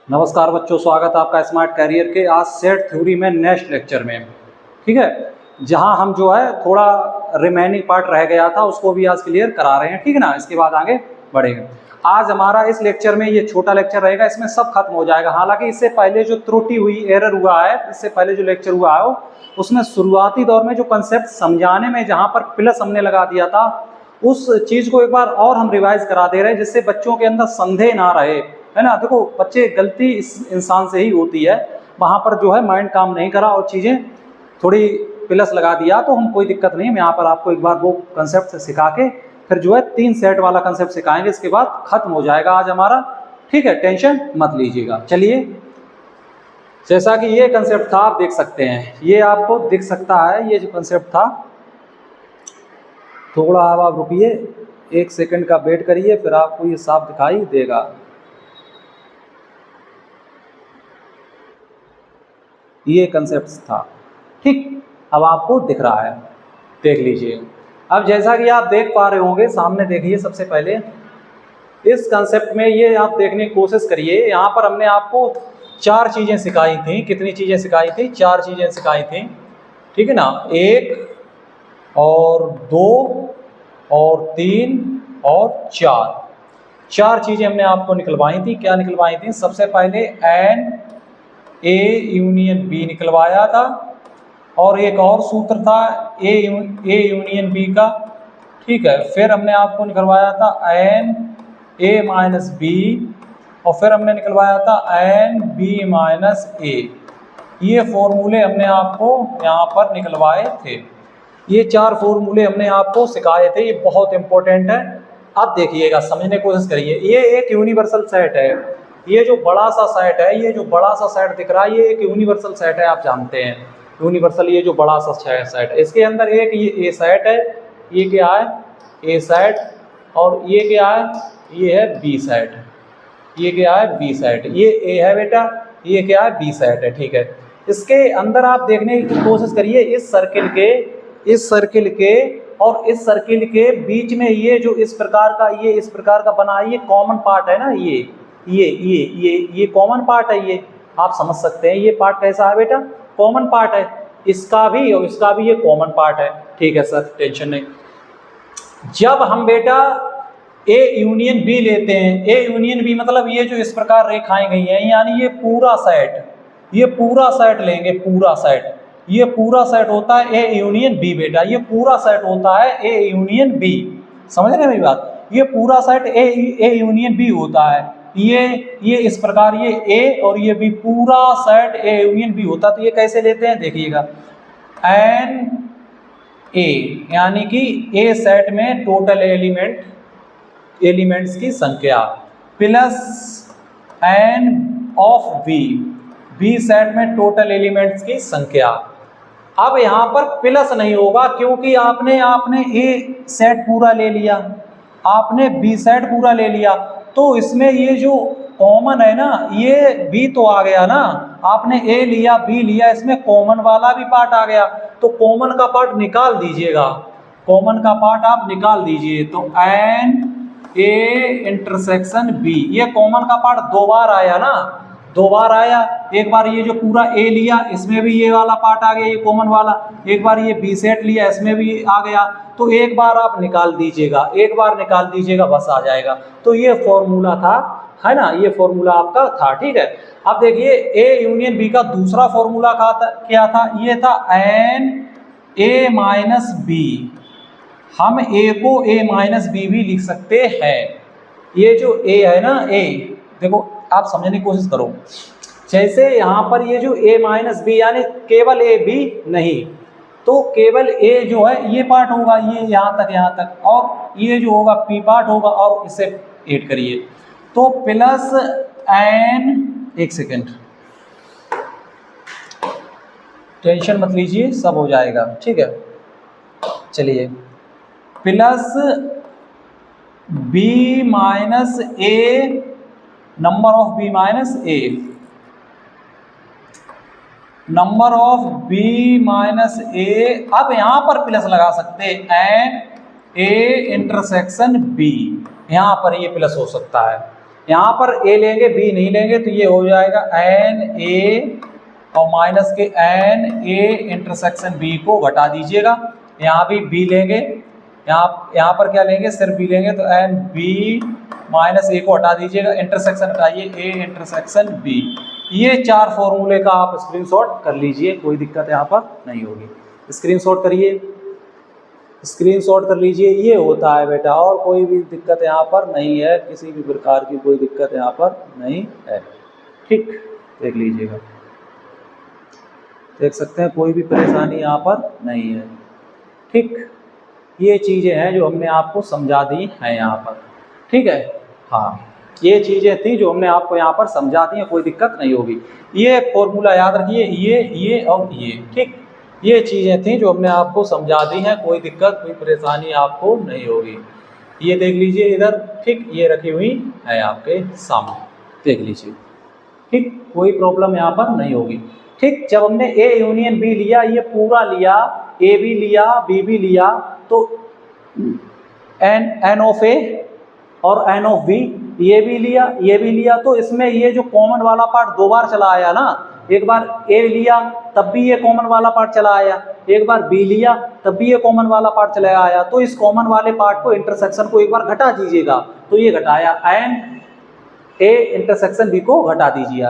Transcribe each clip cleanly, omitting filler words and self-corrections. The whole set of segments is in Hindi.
नमस्कार बच्चों, स्वागत है आपका स्मार्ट कैरियर के आज सेट थ्योरी में नेक्स्ट लेक्चर में। ठीक है, जहां हम जो है थोड़ा रिमेनिंग पार्ट रह गया था उसको भी आज क्लियर करा रहे हैं। ठीक है ना, इसके बाद आगे बढ़ेंगे। आज हमारा इस लेक्चर में ये छोटा लेक्चर रहेगा, इसमें सब खत्म हो जाएगा। हालांकि इससे पहले जो त्रुटि हुई, एरर हुआ है, इससे पहले जो लेक्चर हुआ है उसमें शुरुआती दौर में जो कंसेप्ट समझाने में जहाँ पर प्लस हमने लगा दिया था, उस चीज़ को एक बार और हम रिवाइज करा दे रहे हैं, जिससे बच्चों के अंदर संदेह ना रहे। है ना, देखो बच्चे, गलती इस इंसान से ही होती है। वहाँ पर जो है माइंड काम नहीं करा और चीज़ें थोड़ी प्लस लगा दिया तो हम कोई दिक्कत नहीं। मैं यहाँ पर आपको एक बार वो कंसेप्ट सिखा के फिर जो है 3 सेट वाला कंसेप्ट सिखाएंगे, इसके बाद खत्म हो जाएगा आज हमारा। ठीक है, टेंशन मत लीजिएगा। चलिए, जैसा कि ये कंसेप्ट था आप देख सकते हैं, ये आपको दिख सकता है। ये जो कंसेप्ट था, थोड़ा आप रुकिए, 1 सेकंड का वेट करिए, फिर आपको ये साफ दिखाई देगा। ये कंसेप्ट था, ठीक, अब आपको दिख रहा है, देख लीजिए। अब जैसा कि आप देख पा रहे होंगे सामने, देखिए सबसे पहले इस कंसेप्ट में ये आप देखने की कोशिश करिए। यहाँ पर हमने आपको 4 चीज़ें सिखाई थी। कितनी चीज़ें सिखाई थी? 4 चीज़ें सिखाई थी। ठीक है ना, 1 और 2 और 3 और 4 चीज़ें हमने आपको निकलवाई थी। क्या निकलवाई थी? सबसे पहले एन ए यूनियन बी निकलवाया था, और एक और सूत्र था ए यूनियन बी का। ठीक है, फिर हमने आपको निकलवाया था एन ए माइनस बी, और फिर हमने निकलवाया था एन बी माइनस ए। ये फॉर्मूले हमने आपको यहाँ पर निकलवाए थे। ये 4 फॉर्मूले हमने आपको सिखाए थे, ये बहुत इंपॉर्टेंट है। अब देखिएगा, समझने की कोशिश करिए। ये एक यूनिवर्सल सेट है। ये जो बड़ा सा सेट है, ये जो बड़ा सा सेट दिख रहा है, ये एक यूनिवर्सल सेट है। आप जानते हैं यूनिवर्सल, ये जो बड़ा सा सेट है, इसके अंदर एक ये ए सेट है। ये क्या है? ए सेट। और ये क्या है? ये है बी सेट। ये क्या है? B set. ये ए है बेटा, ये क्या है? बी सेट है। ठीक है, इसके अंदर आप देखने की कोशिश करिए, इस सर्किल के और इस सर्किल के बीच में ये जो इस प्रकार का बना है, ये कॉमन पार्ट है ना। ये कॉमन पार्ट है। ये आप समझ सकते हैं, ये पार्ट कैसा है बेटा? कॉमन पार्ट है। इसका भी और इसका भी ये कॉमन पार्ट है। ठीक है सर, टेंशन नहीं। जब हम बेटा ए यूनियन बी लेते हैं, ए यूनियन बी मतलब ये जो इस प्रकार रेखाएं गई हैं, यानी ये पूरा सेट लेंगे। पूरा सेट, ये पूरा सेट होता है ए यूनियन बी बेटा। ये पूरा सेट होता है ए यूनियन बी। समझ रहे हैं मेरी बात? ये पूरा सेट ए यूनियन बी होता है। ये इस प्रकार, ये ए और ये बी, पूरा सेट ए यूनियन बी होता है। तो ये कैसे लेते हैं देखिएगा, एन ए, यानी कि ए सेट में टोटल एलिमेंट्स की संख्या, plus N of B set में टोटल एलिमेंट्स की संख्या। अब यहाँ पर प्लस नहीं होगा, क्योंकि आपने ए सेट पूरा ले लिया, आपने बी सेट पूरा ले लिया, तो इसमें ये जो कॉमन है ना, ये बी तो आ गया ना। आपने ए लिया, बी लिया, इसमें कॉमन वाला भी पार्ट आ गया, तो कॉमन का पार्ट निकाल दीजिएगा। कॉमन का पार्ट आप निकाल दीजिए, तो एन ए इंटरसेक्शन बी, ये कॉमन का पार्ट 2 बार आया ना, 2 बार आया। एक बार ये जो पूरा ए लिया, इसमें भी ये वाला पार्ट आ गया, ये कॉमन वाला। एक बार ये बी सेट लिया, इसमें भी आ गया। तो एक बार आप निकाल दीजिएगा, एक बार निकाल दीजिएगा, बस आ जाएगा। तो ये फॉर्मूला था, है ना, ये फॉर्मूला आपका था। ठीक है, अब देखिए ए यूनियन बी का दूसरा फॉर्मूला क्या था? ये था एन ए माइनस बी। हम ए को ए माइनस बी भी लिख सकते हैं। ये जो ए है ना, ए, देखो आप समझने की कोशिश करो। जैसे यहाँ पर ये जो a माइनस बी, यानी केवल ए बी नहीं, तो केवल ए जो है ये पार्ट होगा, ये यहाँ तक, और ये जो होगा पी पार्ट होगा, और इसे ऐड करिए, तो प्लस एन, 1 सेकेंड, टेंशन मत लीजिए, सब हो जाएगा। ठीक है, चलिए, plus B minus A, number of B minus A, number of B minus A. अब यहां पर प्लस लगा सकते हैं, एन ए इंटरसेक्शन बी, यहां पर ये प्लस हो सकता है। यहाँ पर ए लेंगे बी नहीं लेंगे तो ये हो जाएगा एन ए और माइनस के एन ए इंटरसेक्शन बी को घटा दीजिएगा। यहाँ भी बी लेंगे, यहाँ पर क्या लेंगे, सिर्फ बी लेंगे तो एन बी माइनस ए को हटा दीजिएगा, इंटरसेक्शन हटाइए ए इंटरसेक्शन बी। ये 4 फॉर्मूले का आप स्क्रीनशॉट कर लीजिए, कोई दिक्कत यहाँ पर नहीं होगी। स्क्रीनशॉट करिए, स्क्रीनशॉट कर लीजिए। ये होता है बेटा, और कोई भी दिक्कत यहाँ पर नहीं है, किसी भी प्रकार की कोई दिक्कत यहाँ पर नहीं है। ठीक, देख लीजिएगा, देख सकते हैं कोई भी परेशानी यहाँ पर नहीं है। ठीक, ये चीज़ें हैं जो हमने आपको समझा दी हैं यहाँ पर। ठीक है, हाँ ये चीज़ें थी जो हमने आपको यहाँ पर समझा दी हैं, कोई दिक्कत नहीं होगी। ये फॉर्मूला याद रखिए, ये और ये। ठीक, ये चीज़ें थी जो हमने आपको समझा दी हैं, कोई दिक्कत कोई परेशानी आपको नहीं होगी। ये देख लीजिए इधर, ठीक, ये रखी हुई है आपके सामने, देख लीजिए। ठीक, कोई प्रॉब्लम यहाँ पर नहीं होगी। ठीक, जब हमने ए यूनियन बी लिया, ये पूरा लिया, ए भी लिया बी भी लिया, तो एन ऑफ ए और एन ऑफ बी ये भी लिया ये भी लिया, तो इसमें ये जो कॉमन वाला पार्ट 2 बार चला आया ना, एक बार ए लिया तब भी ये कॉमन वाला पार्ट चला आया, एक बार बी लिया तब भी ये कॉमन वाला पार्ट चला आया। तो इस कॉमन वाले पार्ट को, इंटरसेक्शन को एक बार घटा दीजिएगा, तो ये घटाया, एन ए इंटरसेक्शन बी को घटा दीजिए।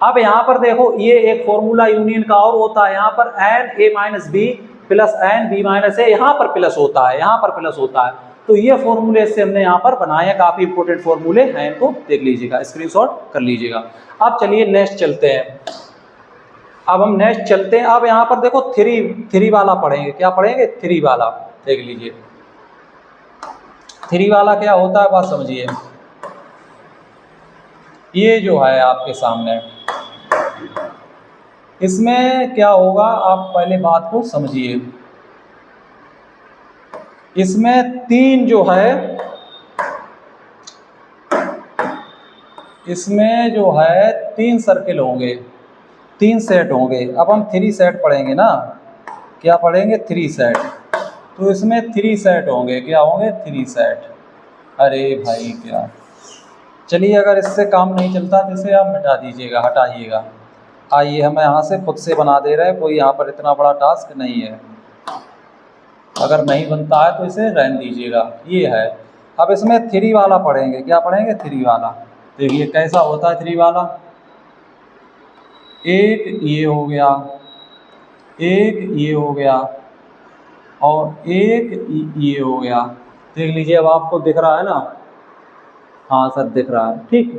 अब यहाँ पर देखो, ये एक फॉर्मूला यूनियन का और होता है, यहाँ पर N A minus B plus N B minus A, यहाँ पर प्लस होता है, यहाँ पर प्लस होता है। तो ये फॉर्मूले से हमने यहाँ पर बनाए हैं, काफी इंपोर्टेंट फॉर्मूले हैं, इनको देख लीजिएगा, स्क्रीनशॉट कर लीजिएगा। अब चलिए नेक्स्ट चलते हैं, अब हम नेक्स्ट चलते हैं। अब यहाँ पर देखो थ्री वाला पढ़ेंगे, क्या पढ़ेंगे, 3 वाला, देख लीजिए 3 वाला क्या होता है, बात समझिए। ये जो है आपके सामने, इसमें क्या होगा, आप पहले बात को समझिए। इसमें 3 जो है, इसमें जो है 3 सर्किल होंगे, 3 सेट होंगे। अब हम 3 सेट पढ़ेंगे ना, क्या पढ़ेंगे, 3 सेट। तो इसमें 3 सेट होंगे, क्या होंगे, 3 सेट। अरे भाई क्या, चलिए अगर इससे काम नहीं चलता तो इसे आप मिटा दीजिएगा, हटाइएगा। आइए, हम यहाँ से खुद से बना दे रहे हैं, कोई यहाँ पर इतना बड़ा टास्क नहीं है। अगर नहीं बनता है तो इसे रहने दीजिएगा, ये है। अब इसमें 3 वाला पढ़ेंगे, क्या पढ़ेंगे, 3 वाला। देखिए कैसा होता है 3 वाला, एक ये हो गया, एक ये हो गया और एक ये हो गया। देख लीजिए, अब आपको दिख रहा है ना, हाँ सर दिख रहा है। ठीक,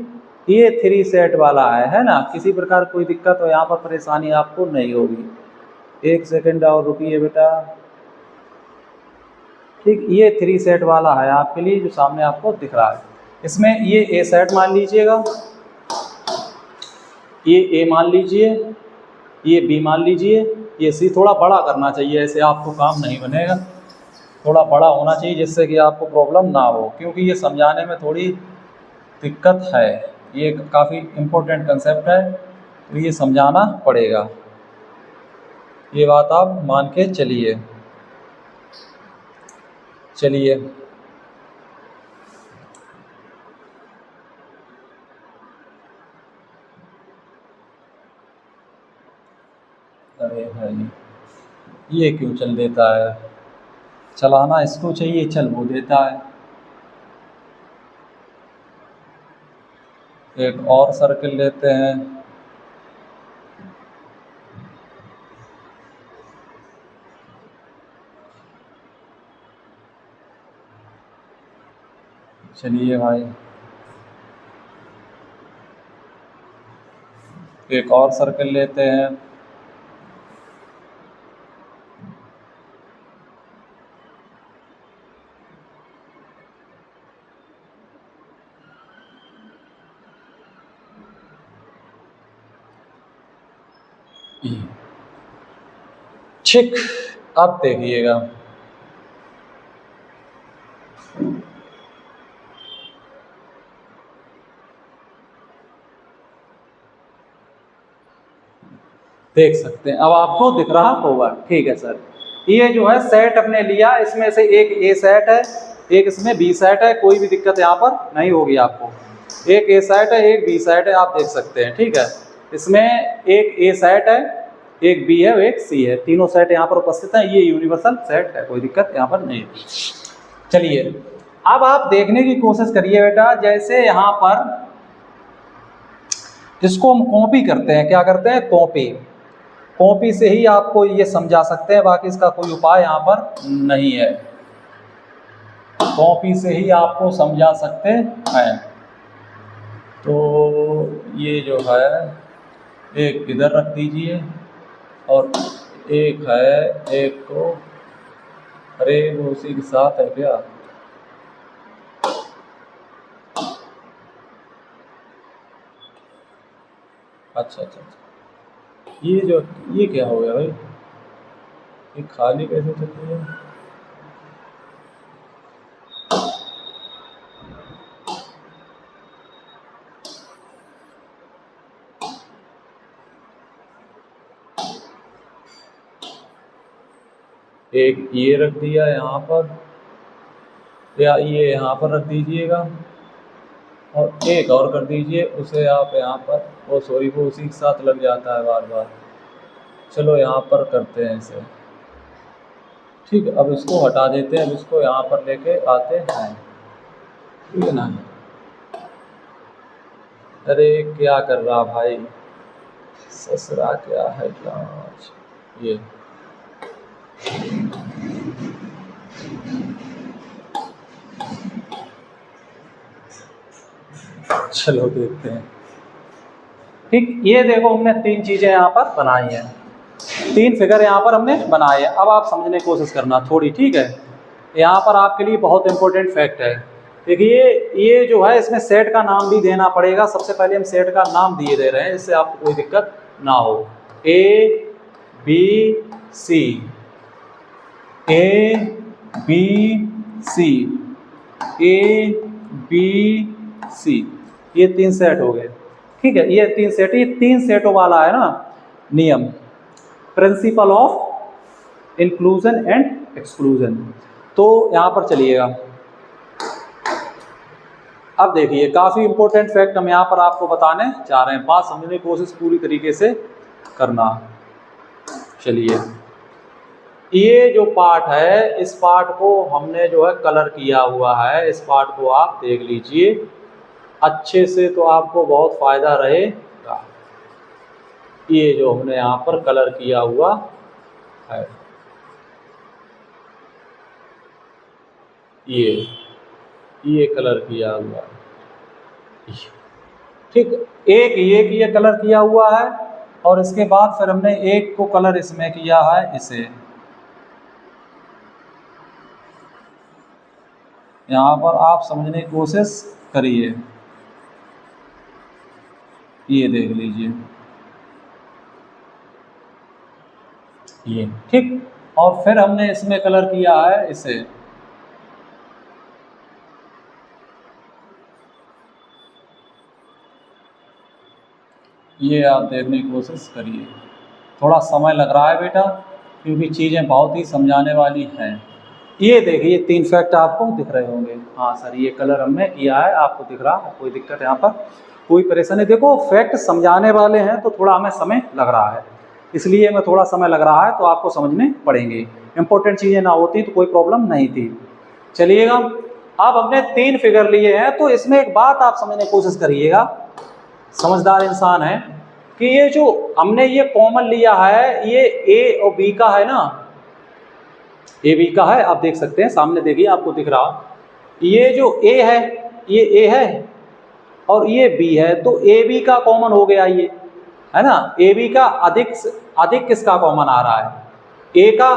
ये 3 सेट वाला है ना, किसी प्रकार कोई दिक्कत हो यहाँ पर परेशानी आपको नहीं होगी। 1 सेकंड और रुकिए बेटा। ठीक, ये 3 सेट वाला है आपके लिए, जो सामने आपको दिख रहा है। इसमें ये ए सेट मान लीजिएगा, ये ए मान लीजिए, ये बी मान लीजिए, ये सी। थोड़ा बड़ा करना चाहिए, ऐसे आपको काम नहीं बनेगा, थोड़ा बड़ा होना चाहिए जिससे कि आपको प्रॉब्लम ना हो, क्योंकि ये समझाने में थोड़ी दिक्कत है। ये काफ़ी इम्पोर्टेंट कंसेप्ट है, तो ये समझाना पड़ेगा, ये बात आप मान के चलिए। चलिए अरे भाई ये क्यों चल देता है, चलाना इसको चाहिए, चल वो देता है। एक और सर्किल लेते हैं, चलिए भाई एक और सर्किल लेते हैं। ठीक, अब देखिएगा, देख सकते हैं, अब आपको दिख रहा होगा। ठीक है सर, ये जो है सेट अपने लिया, इसमें से एक ए सेट है, एक इसमें बी सेट है, कोई भी दिक्कत यहाँ पर नहीं होगी आपको। एक ए सेट है, एक बी सेट है, आप देख सकते हैं, ठीक है। इसमें एक ए सेट है, एक बी है और एक सी है, तीनों सेट यहाँ पर उपस्थित हैं। ये यूनिवर्सल सेट है, कोई दिक्कत यहाँ पर नहीं। चलिए अब आप देखने की कोशिश करिए बेटा, जैसे यहाँ पर इसको हम कॉपी करते हैं, क्या करते हैं, कॉपी से ही आपको ये समझा सकते हैं, बाकी इसका कोई उपाय यहाँ पर नहीं है। कॉपी से ही आपको समझा सकते हैं। तो ये जो है एक इधर रख दीजिए और एक है, एक को, अरे वो उसी के साथ है क्या, अच्छा अच्छा अच्छा, ये क्या हो गया भाई, ये खाली कैसे चल रही है। एक ये रख दिया यहाँ पर, या ये यहाँ पर रख दीजिएगा और एक और कर दीजिए, उसे आप यहाँ पर, वो सॉरी वो उसी के साथ लग जाता है बार बार। चलो यहाँ पर करते हैं इसे, ठीक है। अब इसको हटा देते हैं, अब इसको यहाँ पर लेके आते हैं, ठीक है ना। अरे क्या कर रहा भाई, ससुरा क्या है जांच, ये चलो देखते हैं, ठीक। ये देखो हमने तीन चीज़ें यहाँ पर बनाई हैं, तीन फिगर यहाँ पर हमने बनाए हैं। अब आप समझने की कोशिश करना थोड़ी, ठीक है। यहाँ पर आपके लिए बहुत इंपॉर्टेंट फैक्ट है, देखिए ये जो है इसमें सेट का नाम भी देना पड़ेगा। सबसे पहले हम सेट का नाम दिए दे रहे हैं, जिससे आपको कोई दिक्कत ना हो। A B C, A B C, A B C, ये तीन सेट हो गए, ठीक है। ये तीन सेट, ये तीन सेटों वाला है ना नियम, principle of inclusion and exclusion. तो यहाँ पर चलिएगा, अब देखिए काफ़ी इंपॉर्टेंट फैक्ट हम यहाँ पर आपको बताने जा रहे हैं, बात समझने की कोशिश पूरी तरीके से करना। चलिए ये जो पार्ट है, इस पार्ट को हमने जो है कलर किया हुआ है, इस पार्ट को आप देख लीजिए अच्छे से, तो आपको बहुत फ़ायदा रहेगा। ये जो हमने यहाँ पर कलर किया हुआ है, ये कलर किया हुआ है, ठीक। एक ये कलर किया हुआ है और इसके बाद फिर हमने एक को कलर इसमें किया है, इसे यहाँ पर आप समझने की कोशिश करिए, ये देख लीजिए ये, ठीक। और फिर हमने इसमें कलर किया है इसे, ये आप देखने की कोशिश करिए। थोड़ा समय लग रहा है बेटा, क्योंकि चीज़ें बहुत ही समझाने वाली हैं। ये देखिए तीन फैक्ट आपको दिख रहे होंगे, हाँ सर ये कलर हमने किया है, आपको दिख रहा है, कोई दिक्कत यहाँ पर कोई परेशानी। देखो फैक्ट समझाने वाले हैं तो थोड़ा हमें समय लग रहा है, इसलिए हमें थोड़ा समय लग रहा है, तो आपको समझने पड़ेंगे। इंपॉर्टेंट चीज़ें ना होती तो कोई प्रॉब्लम नहीं थी। चलिएगा अब हमने तीन फिगर लिए हैं, तो इसमें एक बात आप समझने की कोशिश करिएगा, समझदार इंसान है, कि ये जो हमने ये कॉमन लिया है, ये ए और बी का है ना, ए बी का है, आप देख सकते हैं सामने, देखिए आपको दिख रहा, ये जो ए है ये ए है और ये बी है, तो ए बी का कॉमन हो गया ये, है ना। ए बी का अधिक किसका कॉमन आ रहा है, ए का।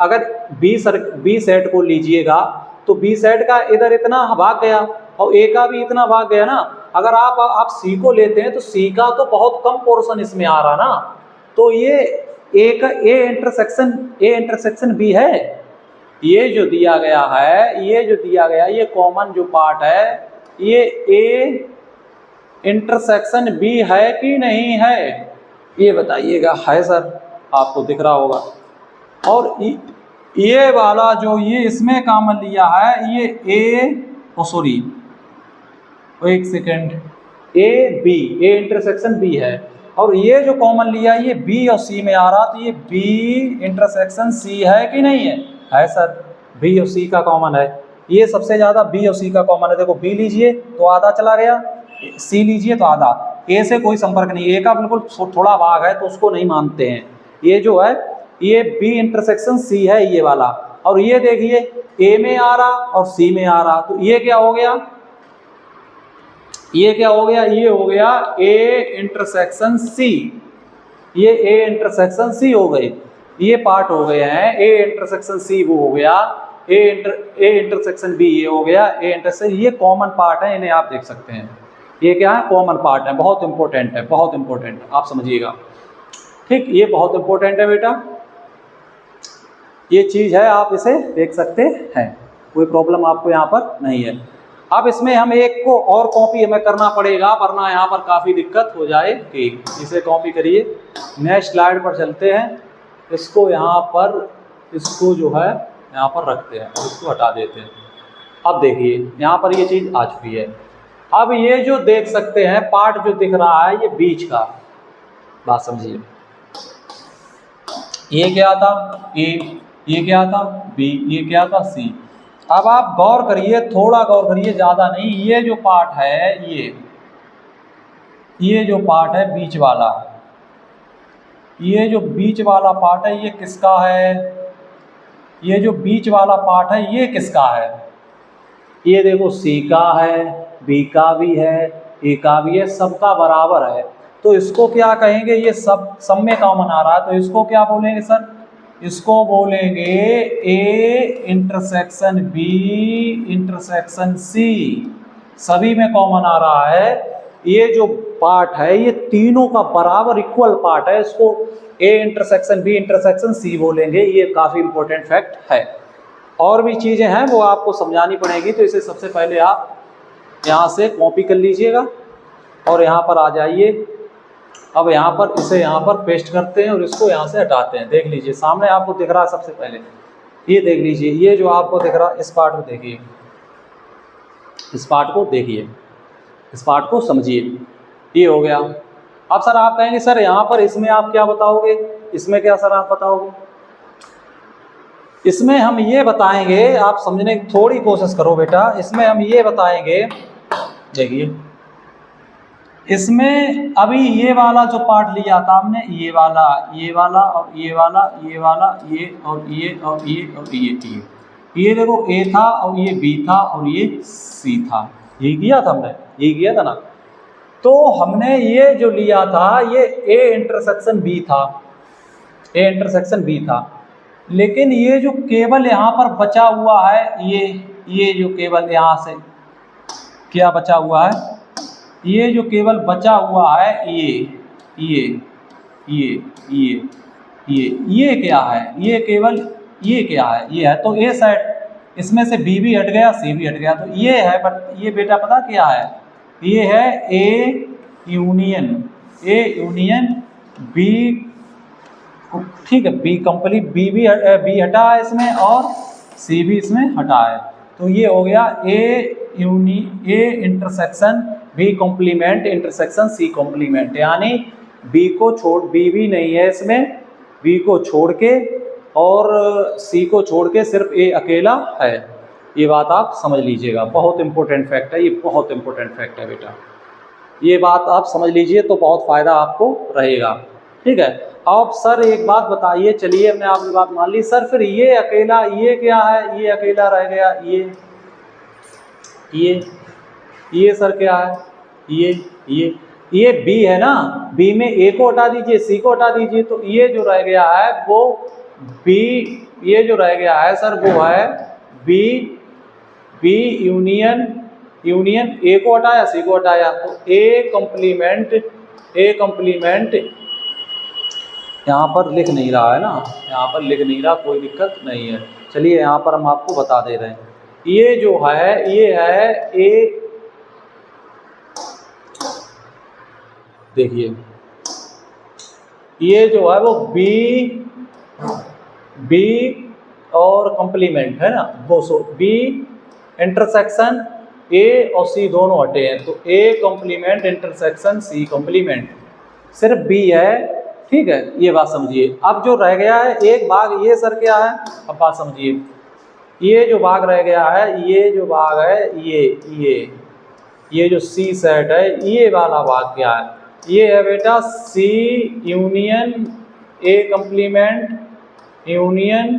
अगर बी सेट को लीजिएगा तो बी सेट का इधर इतना भाग गया और ए का भी इतना भाग गया ना। अगर आप सी को लेते हैं तो सी का तो बहुत कम पोर्शन इसमें आ रहा ना, तो ये ए का ए इंटरसेक्शन बी है, ये जो दिया गया है, ये कॉमन जो पार्ट है, ये ए इंटरसेक्शन बी है कि नहीं है, ये बताइएगा। है सर, आपको दिख रहा होगा। और ये वाला जो ये इसमें कॉमन लिया है, ये ए एक second, A B, A intersection B है, और ये जो कॉमन लिया ये बी और सी में आ रहा, तो ये बी इंटरसेक्शन सी है कि नहीं है? है सर, बी और सी का कॉमन है, ये सबसे ज़्यादा बी और सी का कॉमन है। देखो बी लीजिए तो आधा चला गया, सी लीजिए तो आधा, ए से कोई संपर्क नहीं, ए का बिल्कुल थोड़ा भाग है तो उसको नहीं मानते हैं। ये जो है ये बी इंटरसेक्शन सी है ये वाला, और ये देखिए ए में आ रहा और सी में आ रहा, तो ये क्या हो गया, ये क्या हो गया, ये हो गया ए इंटरसेक्शन सी, ये ए इंटरसेक्शन सी हो गई, ये पार्ट हो गए हैं, ए इंटरसेक्शन सी वो हो गया, ए इंटरसेक्शन बी ये हो गया, ए इंटरसेक्शन, ये कॉमन पार्ट है, इन्हें आप देख सकते हैं, ये क्या है, कॉमन पार्ट है, बहुत इंपॉर्टेंट है, बहुत इंपॉर्टेंट, आप समझिएगा, ठीक, ये बहुत इंपॉर्टेंट है बेटा, ये चीज़ है, आप इसे देख सकते हैं, कोई प्रॉब्लम आपको यहाँ पर नहीं है। अब इसमें हम एक को और कॉपी हमें करना पड़ेगा, वरना यहाँ पर काफ़ी दिक्कत हो जाएगी। इसे कॉपी करिए, नेक्स्ट स्लाइड पर चलते हैं, इसको यहाँ पर, इसको जो है यहाँ पर रखते हैं और इसको हटा देते हैं। अब देखिए यहाँ पर ये चीज़ आ चुकी है। अब ये जो देख सकते हैं पार्ट जो दिख रहा है ये बीच का, बात समझिए, ये क्या था ए, ये क्या था बी, ये क्या था सी। अब आप गौर करिए, थोड़ा गौर करिए, ज़्यादा नहीं, ये जो पार्ट है ये जो पार्ट है बीच वाला, ये जो बीच वाला पार्ट है ये किसका है, ये जो बीच वाला पार्ट है ये किसका है, ये देखो सी का है, बी का भी है, ए का भी है, सबका बराबर है, तो इसको क्या कहेंगे, ये सब में कॉमन आ रहा है, तो इसको क्या बोलेंगे सर, इसको बोलेंगे A intersection B intersection C, सभी में कॉमन आ रहा है, ये जो पार्ट है ये तीनों का बराबर इक्वल पार्ट है, इसको A intersection B intersection C बोलेंगे, ये काफ़ी इंपॉर्टेंट फैक्ट है। और भी चीज़ें हैं वो आपको समझानी पड़ेगी, तो इसे सबसे पहले आप यहाँ से कॉपी कर लीजिएगा और यहाँ पर आ जाइए। अब यहाँ पर इसे यहाँ पर पेस्ट करते हैं और इसको यहाँ से हटाते हैं। देख लीजिए सामने आपको दिख रहा है, सबसे पहले ये देख लीजिए, ये जो आपको दिख रहा है इस पार्ट को देखिए, इस पार्ट को देखिए, इस पार्ट को समझिए, ये हो गया। अब सर आप कहेंगे सर यहाँ पर इसमें आप क्या बताओगे, इसमें क्या सर आप बताओगे, इसमें हम ये बताएंगे, आप समझने की थोड़ी कोशिश करो बेटा, इसमें हम ये बताएंगे, देखिए इसमें अभी ये वाला जो पार्ट लिया था हमने, ये वाला और ये वाला, ये और ये और ये देखो ए था और ये बी था और ये सी था, ये किया था हमने, ये किया था ना। तो हमने ये जो लिया था ये ए इंटरसेक्शन बी था, ए इंटरसेक्शन बी था, लेकिन ये जो केवल यहाँ पर बचा हुआ है, ये जो केवल यहाँ से क्या बचा हुआ है, ये जो केवल बचा हुआ है ये क्या है, ये केवल ये क्या है, ये है तो ए साइड, इसमें से बी भी हट गया सी भी हट गया, तो ये है, बट ये बेटा पता क्या है, ये है ए यूनियन बी, ठीक है, बी कंप्लीट, बी हटा है इसमें और सी भी इसमें हटा है, तो ये हो गया A intersection B complement intersection C complement, यानी बी को छोड़, बी भी नहीं है इसमें, बी को छोड़ के और सी को छोड़ के सिर्फ ए अकेला है। ये बात आप समझ लीजिएगा, बहुत इंपॉर्टेंट फैक्ट है, ये बहुत इंपॉर्टेंट फैक्ट है बेटा, ये बात आप समझ लीजिए तो बहुत फ़ायदा आपको रहेगा, ठीक है। अब सर एक बात बताइए, चलिए हमने आपकी बात मान ली सर, फिर ये अकेला, ये क्या है, ये अकेला रह गया, ये सर क्या है, ये बी है ना, बी में ए को हटा दीजिए, सी को हटा दीजिए, तो ये जो रह गया है वो बी, ये जो रह गया है सर वो है बी यूनियन ए को हटाया सी को हटाया, तो ए कॉम्प्लीमेंट यहाँ पर लिख नहीं रहा है ना, यहाँ पर लिख नहीं रहा, कोई दिक्कत नहीं है, चलिए यहाँ पर हम आपको बता दे रहे हैं, ये जो है ये है ए, देखिए ये जो है वो बी और कॉम्प्लीमेंट है ना, वो बी इंटरसेक्शन ए और सी दोनों हटे हैं, तो A complement intersection C complement, सिर्फ बी है। ठीक है, ये बात समझिए। अब जो रह गया है एक भाग, ये सर क्या है, अब बात समझिए। ये जो भाग रह गया है, ये जो भाग है, ये जो सी सेट है, ये वाला भाग क्या है, ये है बेटा C union A complement union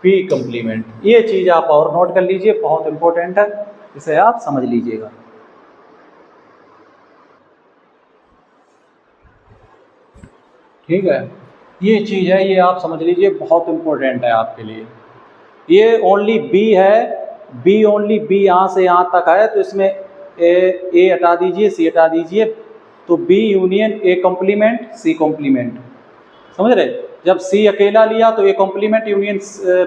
B complement. ये चीज़ आप और नोट कर लीजिए, बहुत इंपॉर्टेंट है, इसे आप समझ लीजिएगा। ठीक है, ये चीज़ है, ये आप समझ लीजिए, बहुत इंपॉर्टेंट है आपके लिए। ये ओनली बी है, बी ओनली बी यहाँ से यहाँ तक है, तो इसमें ए हटा दीजिए, सी हटा दीजिए, तो B union A complement C complement, समझ रहे। जब सी अकेला लिया तो A complement union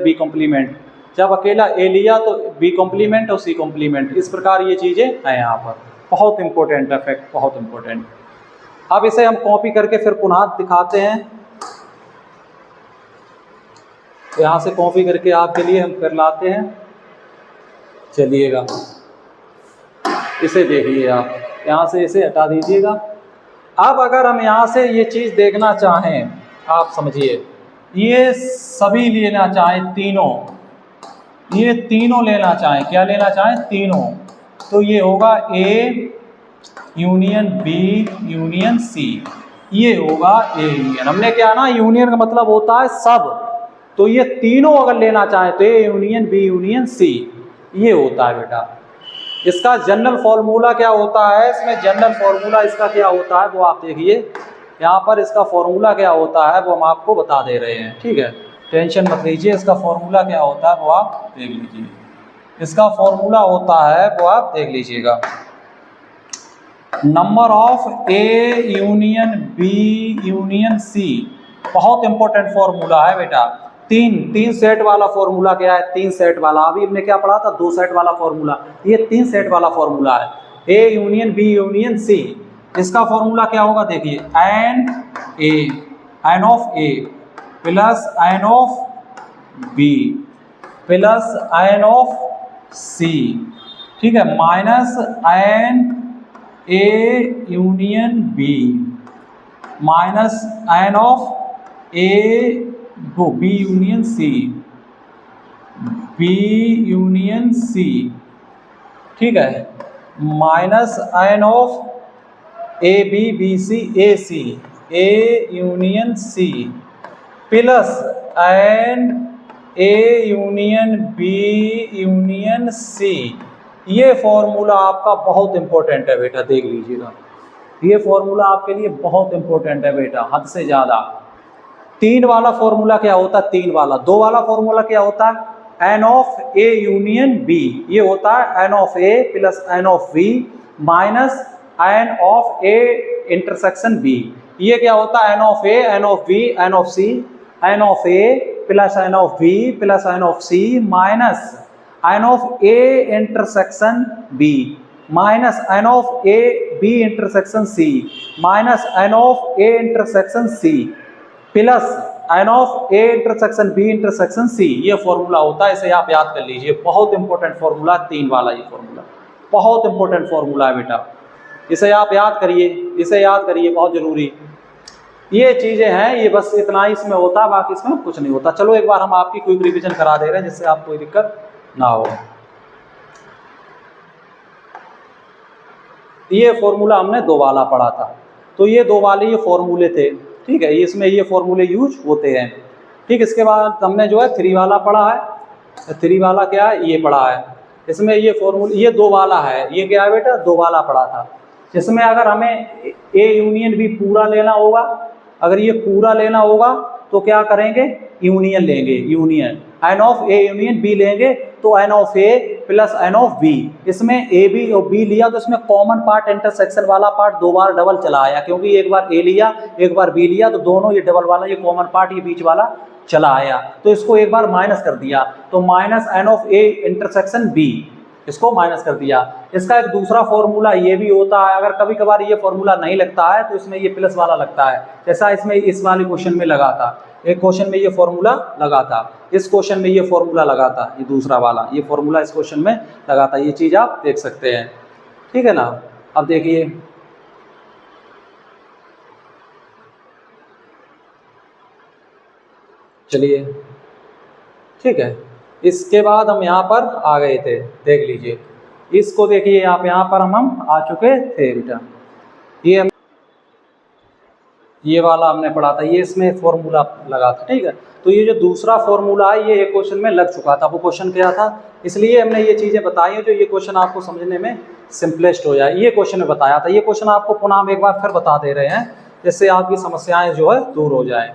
B complement, जब अकेला ए लिया तो बी कॉम्प्लीमेंट और सी कॉम्प्लीमेंट। इस प्रकार ये चीज़ें हैं यहाँ पर, बहुत इंपॉर्टेंट है, फैक्ट बहुत इंपॉर्टेंट। अब इसे हम कॉपी करके फिर पुनः दिखाते हैं, तो यहाँ से कॉपी करके आपके लिए हम फिर लाते हैं। चलिएगा, इसे देखिए आप, यहाँ से इसे हटा दीजिएगा। अब अगर हम यहाँ से ये चीज़ देखना चाहें, आप समझिए, ये सभी लेना चाहें तीनों, ये तीनों लेना चाहें, क्या लेना चाहें, तीनों, तो ये होगा A union B union C, ये होगा ए यूनियन। हमने क्या ना, यूनियन का मतलब होता है सब, तो ये तीनों अगर लेना चाहें तो A union B union C, ये होता है बेटा। इसका जनरल फॉर्मूला क्या होता है, इसमें जनरल फॉर्मूला इसका क्या होता है वो आप देखिए, यहाँ पर इसका फॉर्मूला क्या होता है वो हम आपको बता दे रहे हैं। ठीक है, टेंशन मत लीजिए, इसका फॉर्मूला क्या होता है वो आप देख लीजिए। इसका फॉर्मूला होता है वो आप देख लीजिएगा, number of A union B union C, बहुत इंपॉर्टेंट फॉर्मूला है बेटा। तीन सेट वाला फॉर्मूला क्या है, तीन सेट वाला, अभी हमने क्या पढ़ा था, दो सेट वाला फॉर्मूला, ये तीन सेट वाला फॉर्मूला है, A union B union C. इसका फॉर्मूला क्या होगा देखिए, N of A plus N of B plus N of C, ठीक है, minus N A union B minus N of A B union C, B union C, ठीक है, minus N of A B B C A C, A union C, plus N A union B union C. ये फॉर्मूला आपका बहुत इंपॉर्टेंट है बेटा, देख लीजिएगा, ये फॉर्मूला आपके लिए बहुत इंपॉर्टेंट है बेटा, हद से ज़्यादा। तीन वाला फॉर्मूला क्या होता है, तीन वाला, दो वाला फॉर्मूला क्या होता है, n of A union B, ये होता है n of A plus N of B minus N of A intersection B. ये क्या होता है, n of A n of B n of C, n of A plus N of B plus N of C minus N of A intersection B minus N of A B intersection C minus N of A intersection C plus N of A intersection B intersection C. ये फॉर्मूला होता है, इसे आप याद कर लीजिए, बहुत इंपॉर्टेंट फॉर्मूला, तीन वाला ये फॉर्मूला बहुत इंपॉर्टेंट फॉर्मूला है बेटा, इसे आप याद करिए, इसे याद करिए, बहुत जरूरी। ये चीजें हैं, ये बस इतना ही इसमें होता है, बाकी इसमें कुछ नहीं होता। चलो एक बार हम आपकी क्विक रिवीजन करा दे रहे हैं जिससे आपको कोई दिक्कत ना हो। ये फॉर्मूला हमने दो वाला पढ़ा था, तो ये दो वाले ये फॉर्मूले थे, ठीक है, इसमें ये फॉर्मूले यूज होते हैं। ठीक, इसके बाद हमने जो है थ्री वाला पढ़ा है, थ्री वाला क्या है, ये पढ़ा है, इसमें ये फॉर्मूला, ये दो वाला है, ये क्या है बेटा, दो वाला पढ़ा था। इसमें अगर हमें ए यूनियन बी पूरा लेना होगा, अगर ये पूरा लेना होगा तो क्या करेंगे, यूनियन लेंगे, union n of A union B लेंगे, तो n of A plus N of B, इसमें ए बी और बी लिया तो इसमें कॉमन पार्ट इंटरसेक्शन वाला पार्ट दो बार डबल चला आया, क्योंकि एक बार ए लिया एक बार बी लिया, तो दोनों ये डबल वाला ये कॉमन पार्ट ये बीच वाला चला आया, तो इसको एक बार माइनस कर दिया, तो minus N of A intersection B, इसको माइनस कर दिया। इसका एक दूसरा फॉर्मूला ये भी होता है, अगर कभी कभार ये फॉर्मूला नहीं लगता है तो इसमें ये प्लस वाला लगता है, जैसा इसमें इस वाले क्वेश्चन में लगा था, एक क्वेश्चन में ये फॉर्मूला लगा था, इस क्वेश्चन में ये फॉर्मूला लगा था, ये दूसरा वाला ये फॉर्मूला इस क्वेश्चन में लगा था। ये चीज़ आप देख सकते हैं, ठीक है ना। अब देखिए चलिए, ठीक है, इसके बाद हम यहाँ पर आ गए थे, देख लीजिए इसको, देखिए यहाँ पर हम आ चुके थे बेटा। ये वाला हमने पढ़ा था, ये इसमें फॉर्मूला लगा था, ठीक है। तो ये जो दूसरा फॉर्मूला है ये एक क्वेश्चन में लग चुका था, वो क्वेश्चन क्या था, इसलिए हमने ये चीज़ें बताई जो ये क्वेश्चन आपको समझने में सिंपलेस्ट हो जाए। ये क्वेश्चन में बताया था, ये क्वेश्चन आपको पुनः हम एक बार फिर बता दे रहे हैं जिससे आपकी समस्याएं जो है दूर हो जाएं।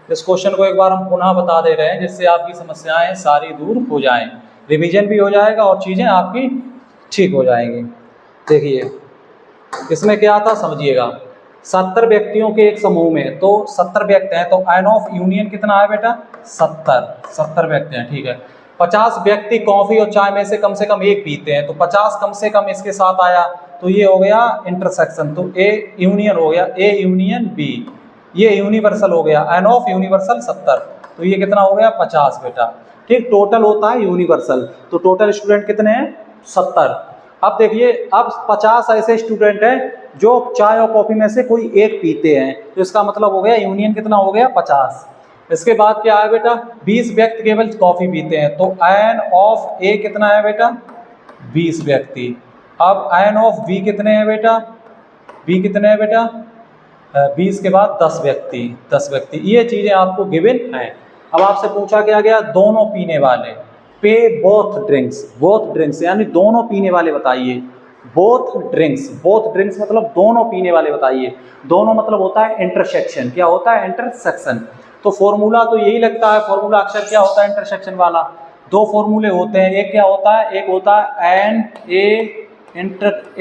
इस क्वेश्चन को एक बार हम पुनः बता दे रहे हैं जिससे आपकी समस्याएं सारी दूर हो जाएं, रिवीजन भी हो जाएगा और चीज़ें आपकी ठीक हो जाएंगी। देखिए इसमें क्या था समझिएगा, 70 व्यक्तियों के एक समूह में, तो 70 व्यक्ति हैं, तो एन ऑफ यूनियन कितना है बेटा 70 व्यक्ति हैं, ठीक है। 50 व्यक्ति कॉफ़ी और चाय में से कम एक पीते हैं, तो 50 कम से कम इसके साथ आया, तो ये हो गया इंटरसेक्शन, तो ए यूनियन हो गया, ए यूनियन बी, ये यूनिवर्सल हो गया, एन ऑफ यूनिवर्सल 70, तो ये कितना हो गया 50 बेटा, ठीक। टोटल होता है यूनिवर्सल, तो टोटल स्टूडेंट कितने हैं 70। अब देखिए, अब 50 ऐसे स्टूडेंट हैं जो चाय और कॉफ़ी में से कोई एक पीते हैं, तो इसका मतलब हो गया यूनियन कितना हो गया 50। इसके बाद क्या है बेटा, 20 व्यक्ति केवल कॉफ़ी पीते हैं, तो एन ऑफ ए कितना है बेटा 20 व्यक्ति। अब एन ऑफ बी कितने हैं बेटा, बी कितने हैं बेटा 20 के बाद 10 व्यक्ति, ये चीज़ें आपको गिवन हैं। अब आपसे पूछा क्या गया, दोनों पीने वाले, पे बोथ ड्रिंक्स यानी दोनों पीने वाले बताइए, बोथ ड्रिंक्स मतलब दोनों पीने वाले बताइए। दोनों मतलब होता है इंटरसेक्शन, क्या होता है इंटरसेक्शन, तो फॉर्मूला तो यही लगता है, फॉर्मूला अक्सर क्या होता है इंटरसेक्शन वाला। दो फॉर्मूले होते हैं, एक क्या होता है, एक होता है एन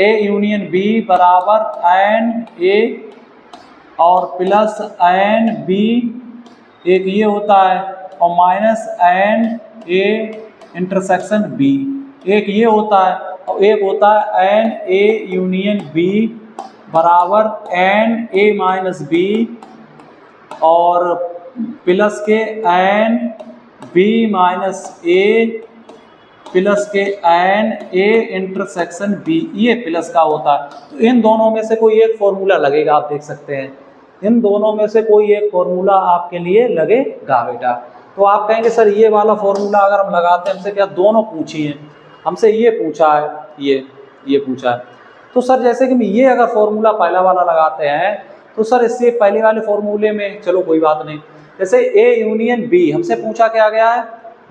ए यूनियन बी बराबर एन ए और प्लस एन बी, एक ये होता है, और minus N A intersection B, एक ये होता है, और एक होता है एन ए यूनियन बी बराबर एन ए माइनस बी और प्लस के n B minus A plus के एन ए इंटरसेक्शन बी, ये प्लस का होता है। तो इन दोनों में से कोई एक फॉर्मूला लगेगा, आप देख सकते हैं, इन दोनों में से कोई एक फॉर्मूला आपके लिए लगेगा बेटा। तो आप कहेंगे सर ये वाला फॉर्मूला अगर हम लगाते हैं, हमसे क्या दोनों पूछी हैं, हमसे ये पूछा है, ये पूछा है, तो सर जैसे कि ये अगर फॉर्मूला पहला वाला लगाते हैं तो सर इससे पहले वाले फॉर्मूले में चलो कोई बात नहीं, जैसे ए यूनियन बी हमसे पूछा क्या गया है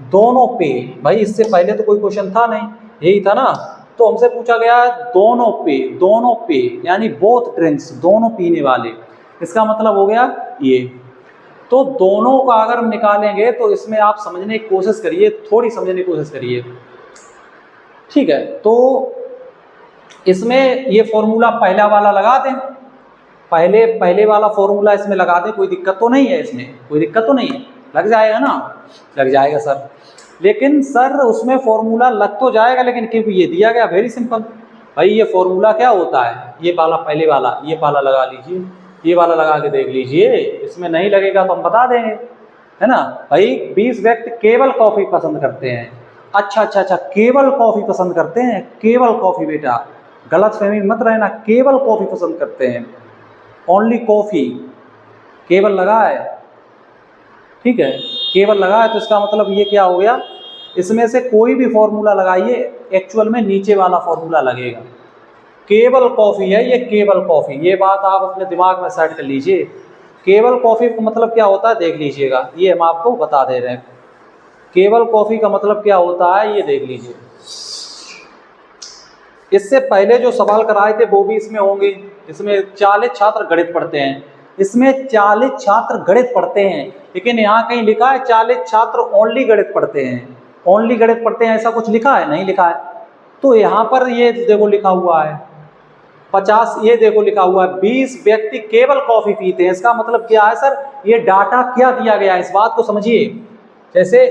दोनों पे, भाई इससे पहले तो कोई क्वेश्चन था नहीं, यही था ना, तो हमसे पूछा गया है दोनों पे यानी बोथ ड्रिंक्स, दोनों पीने वाले, इसका मतलब हो गया ये। तो दोनों का अगर हम निकालेंगे तो इसमें आप समझने की कोशिश करिए, थोड़ी समझने की कोशिश करिए, ठीक है। तो इसमें ये फॉर्मूला पहला वाला लगा दें, पहले वाला फॉर्मूला इसमें लगा दें, कोई दिक्कत तो नहीं है, इसमें कोई दिक्कत तो नहीं है, लग जाएगा ना, लग जाएगा सर। लेकिन सर उसमें फॉर्मूला लग तो जाएगा, लेकिन क्योंकि ये दिया गया वेरी सिंपल, भाई ये फॉर्मूला क्या होता है, ये वाला पहले वाला, ये वाला लगा लीजिए, ये वाला लगा के देख लीजिए, इसमें नहीं लगेगा तो हम बता देंगे, है ना। भाई 20 व्यक्ति केवल कॉफ़ी पसंद करते हैं, अच्छा, केवल कॉफ़ी पसंद करते हैं, केवल कॉफ़ी बेटा, गलत फहमी मत रहना, केवल कॉफ़ी पसंद करते हैं, ओनली कॉफ़ी, केवल लगा है, ठीक है, केवल लगा है, तो इसका मतलब ये क्या हो गया, इसमें से कोई भी फॉर्मूला लगाइए, एक्चुअल में नीचे वाला फॉर्मूला लगेगा, केवल कॉफ़ी है ये, केवल कॉफ़ी, ये बात आप अपने दिमाग में सेट कर लीजिए। केवल कॉफ़ी का मतलब क्या होता है देख लीजिएगा, ये हम आपको बता दे रहे हैं, केवल कॉफ़ी का मतलब क्या होता है ये देख लीजिए। इससे पहले जो सवाल कराए थे वो भी इसमें होंगे, इसमें 40 छात्र गणित पढ़ते हैं, इसमें 40 छात्र गणित पढ़ते हैं, लेकिन यहाँ कहीं लिखा है 40 छात्र ओनली गणित पढ़ते हैं, ओनली गणित पढ़ते हैं, ऐसा कुछ लिखा है नहीं लिखा है। तो यहाँ पर ये देखो लिखा हुआ है 50, ये देखो लिखा हुआ है 20 व्यक्ति केवल कॉफ़ी पीते हैं, इसका मतलब क्या है सर, ये डाटा क्या दिया गया है, इस बात को समझिए। जैसे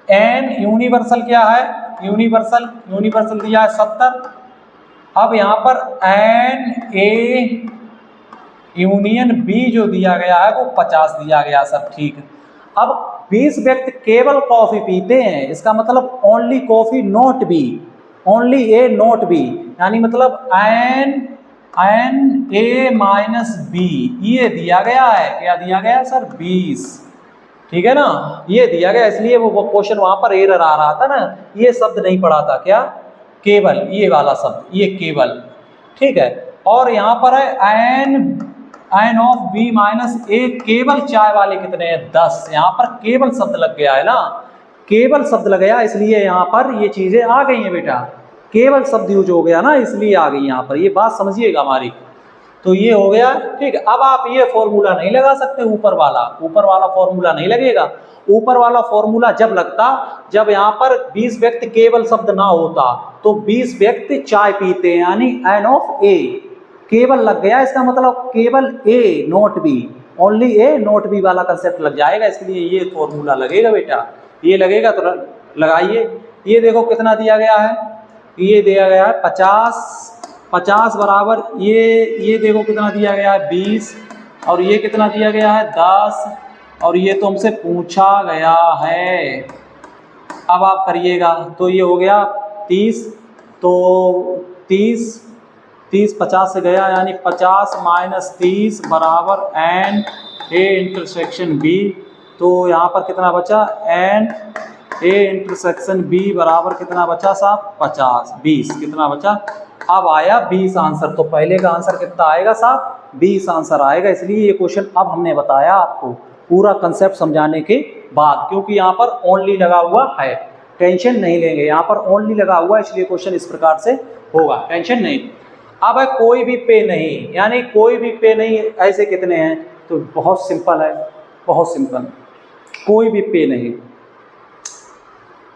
एन यूनिवर्सल क्या है, यूनिवर्सल दिया है 70, अब यहाँ पर एन ए यूनियन बी जो दिया गया है वो 50 दिया गया सर, ठीक है। अब 20 व्यक्ति केवल कॉफी पीते हैं, इसका मतलब only coffee not B, only A not B, यानी मतलब एन ए माइनस बी, ये दिया गया है, क्या दिया गया है सर 20, ठीक है ना, ये दिया गया, इसलिए वो क्वेश्चन वहां पर एरर आ रहा था ना, ये शब्द नहीं पढ़ा था, क्या केवल, ये वाला शब्द, ये केवल, ठीक है। और यहाँ पर है एन ऑफ बी माइनस ए, केवल चाय वाले कितने हैं 10, यहाँ पर केवल शब्द लग गया है ना, केवल शब्द लग गया, इसलिए यहाँ पर ये चीजें आ गई हैं बेटा, केवल शब्द यूज हो गया ना, इसलिए आ गई यहाँ पर, ये बात समझिएगा हमारी। तो ये हो गया, ठीक है। अब आप ये फॉर्मूला नहीं लगा सकते, ऊपर वाला फॉर्मूला नहीं लगेगा। ऊपर वाला फॉर्मूला जब लगता, जब यहाँ पर 20 व्यक्ति केवल शब्द ना होता, तो 20 व्यक्ति चाय पीते हैं, यानी एन ऑफ ए, केवल लग गया, इसका मतलब केवल A not B, only A not B वाला कंसेप्ट लग जाएगा, इसलिए ये फॉर्मूला लगेगा बेटा, ये लगेगा तो लगाइए। ये देखो कितना दिया गया है, ये दिया गया है 50 बराबर, ये देखो कितना दिया गया है 20, और ये कितना दिया गया है 10, और ये तो हमसे पूछा गया है। अब आप करिएगा, तो ये हो गया 30, तो 30 50 से गया, यानी 50 माइनस 30 बराबर एन ए इंटरसेक्शन बी, तो यहाँ पर कितना बचा, एन ए इंटरसेक्शन बी बराबर कितना बचा साहब 50, 20 कितना बचा, अब आया 20 आंसर। तो पहले का आंसर कितना आएगा साहब 20 आंसर आएगा, इसलिए ये क्वेश्चन अब हमने बताया आपको पूरा कंसेप्ट समझाने के बाद, क्योंकि यहाँ पर ओनली लगा हुआ है, टेंशन नहीं लेंगे, यहाँ पर ओनली लगा हुआ है, इसलिए क्वेश्चन इस प्रकार से होगा, टेंशन नहीं। अब है कोई भी पे नहीं, यानी कोई भी पे नहीं, ऐसे कितने हैं, तो बहुत सिंपल है, बहुत सिंपल, कोई भी पे नहीं,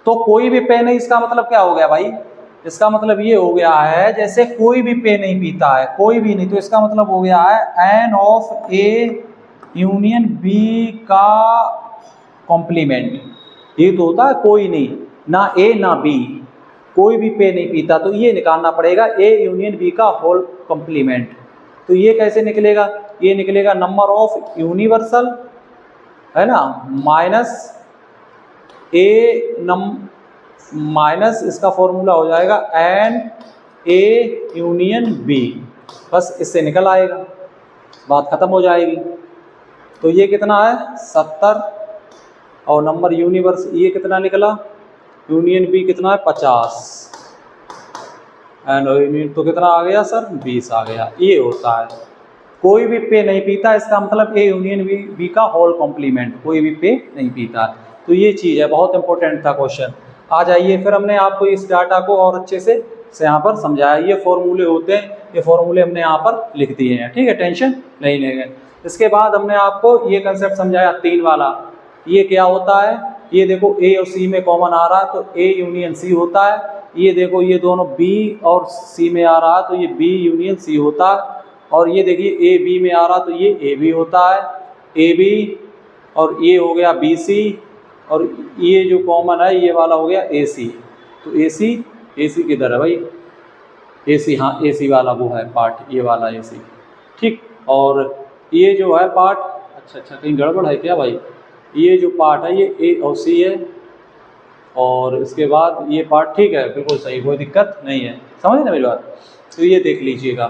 तो कोई भी पे नहीं, इसका मतलब क्या हो गया भाई, इसका मतलब ये हो गया है, जैसे कोई भी पे नहीं पीता है, कोई भी नहीं, तो इसका मतलब हो गया है n of A union B का कॉम्प्लीमेंट, ये तो होता है कोई नहीं, ना ए ना बी, कोई भी पे नहीं पीता, तो ये निकालना पड़ेगा ए यूनियन बी का होल कॉम्प्लीमेंट। तो ये कैसे निकलेगा, ये निकलेगा नंबर ऑफ यूनिवर्सल, है ना, माइनस ए माइनस इसका फॉर्मूला हो जाएगा एन ए यूनियन बी, बस इससे निकल आएगा, बात खत्म हो जाएगी। तो ये कितना है 70, और नंबर यूनिवर्स ये कितना निकला, यूनियन बी कितना है 50, एंड यूनियन तो कितना आ गया सर 20 आ गया। ये होता है कोई भी पे नहीं पीता, इसका मतलब ए यूनियन बी का होल कॉम्प्लीमेंट, कोई भी पे नहीं पीता। तो ये चीज़ है, बहुत इंपॉर्टेंट था क्वेश्चन। आ जाइए, फिर हमने आपको इस डाटा को और अच्छे से यहाँ पर समझाया, ये फॉर्मूले होते हैं, ये फॉर्मूले हमने यहाँ पर लिख दिए हैं, ठीक है, टेंशन नहीं लेंगे। इसके बाद हमने आपको ये कंसेप्ट समझाया 3 वाला, ये क्या होता है, ये देखो ए और सी में कॉमन आ रहा है तो ए यूनियन सी होता है, ये देखो ये दोनों बी और सी में आ रहा है तो ये बी यूनियन सी होता है, और ये देखिए ए बी में आ रहा तो ये ए बी होता है, ए बी, और ये हो गया बी सी, और ये जो कॉमन है ये वाला हो गया ए सी। तो ए सी किधर है भाई, ए सी, हाँ ए सी वाला वो है पार्ट, ये वाला ए सी, ठीक। और ये जो है पार्ट, अच्छा कहीं गड़बड़ है क्या भाई, ये जो पार्ट है ये ए और सी है, और इसके बाद ये पार्ट ठीक है, बिल्कुल सही, कोई दिक्कत नहीं है, समझे ना मेरी बात। तो ये देख लीजिएगा,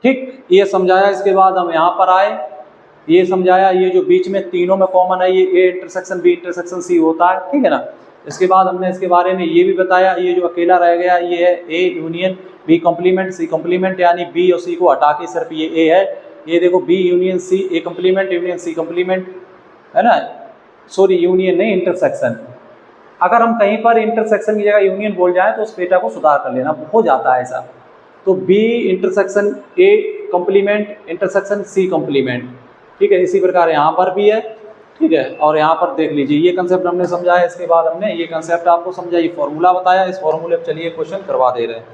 ठीक, ये समझाया। इसके बाद हम यहाँ पर आए, ये समझाया, ये जो बीच में तीनों में कॉमन है ये A intersection B intersection C होता है, ठीक है ना। इसके बाद हमने इसके बारे में ये भी बताया, ये जो अकेला रह गया ये है A union B complement C complement, यानी बी और सी को हटा के सिर्फ ये ए है, ये देखो B union C A complement union C complement, है ना, सॉरी यूनियन नहीं इंटरसेक्शन। अगर हम कहीं पर इंटरसेक्शन की जगह यूनियन बोल जाए तो उस डेटा को सुधार कर लेना, हो जाता है ऐसा। तो B intersection A complement intersection C complement, ठीक है, इसी प्रकार यहाँ पर भी है, ठीक है। और यहाँ पर देख लीजिए ये कंसेप्ट हमने समझाया, इसके बाद हमने ये कंसेप्ट आपको समझा, ये फॉर्मूला बताया, इस फॉर्मूले पर चलिए क्वेश्चन करवा दे रहे हैं,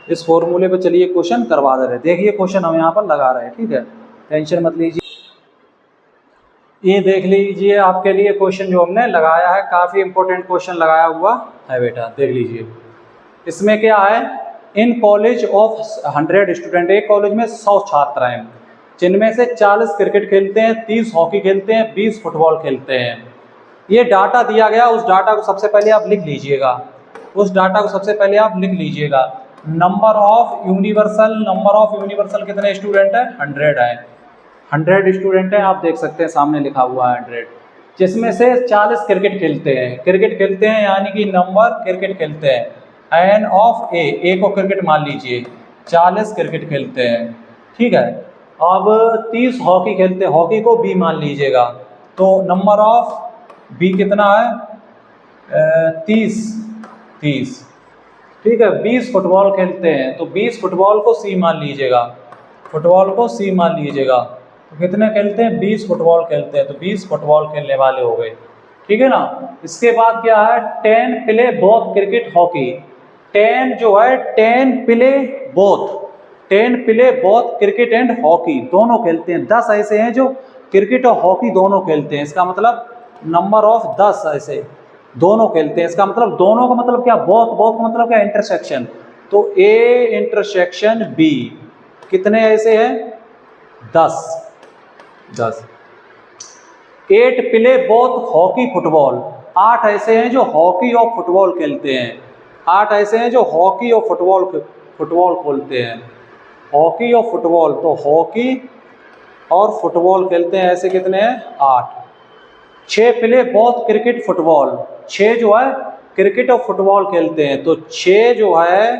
इस फॉर्मूले पे चलिए क्वेश्चन करवा दे रहे हैं। देखिए क्वेश्चन हम यहाँ पर लगा रहे हैं, ठीक है, टेंशन मत लीजिए। ये देख लीजिए आपके लिए क्वेश्चन जो हमने लगाया है, काफ़ी इंपॉर्टेंट क्वेश्चन लगाया हुआ है बेटा, देख लीजिए। इसमें क्या है, इन कॉलेज ऑफ 100 स्टूडेंट, एक कॉलेज में 100 छात्र हैं, जिनमें से 40 क्रिकेट खेलते हैं, 30 हॉकी खेलते हैं, 20 फुटबॉल खेलते हैं। ये डाटा दिया गया, उस डाटा को सबसे पहले आप लिख लीजिएगा, उस डाटा को सबसे पहले आप लिख लीजिएगा। नंबर ऑफ यूनिवर्सल कितने स्टूडेंट हैं, 100 है, 100 स्टूडेंट हैं, आप देख सकते हैं सामने लिखा हुआ है 100, जिसमें से 40 क्रिकेट खेलते हैं, यानी कि नंबर क्रिकेट खेलते हैं, एन ऑफ ए को क्रिकेट मान लीजिए, 40 क्रिकेट खेलते हैं, ठीक है। अब 30 हॉकी खेलते हैं, हॉकी को बी मान लीजिएगा, तो नंबर ऑफ बी कितना है, 30, ठीक है। 20 फुटबॉल खेलते हैं, तो 20 फुटबॉल को सी मान लीजिएगा, तो कितने खेलते हैं, 20 फुटबॉल खेलते हैं, तो 20 फुटबॉल खेलने वाले हो गए, ठीक है ना। इसके बाद क्या है, 10 प्ले बोथ क्रिकेट हॉकी, 10 जो है 10 play both cricket and hockey, दोनों खेलते हैं। 10 ऐसे हैं जो क्रिकेट और हॉकी दोनों खेलते हैं, इसका मतलब नंबर ऑफ 10 ऐसे दोनों खेलते हैं। इसका मतलब दोनों का मतलब क्या, बोथ का मतलब क्या, इंटरसेक्शन, तो ए इंटरसेक्शन बी, कितने ऐसे हैं, 10। 8 प्ले बोथ हॉकी फुटबॉल, 8 ऐसे हैं जो हॉकी और फुटबॉल खेलते हैं, 8 ऐसे हैं जो हॉकी और फुटबॉल खेलते हैं, हॉकी और फुटबॉल, तो हॉकी और फुटबॉल खेलते हैं, ऐसे कितने हैं, 8। 6 प्ले बोथ क्रिकेट फुटबॉल, 6 जो है क्रिकेट और फुटबॉल खेलते हैं, तो 6 जो है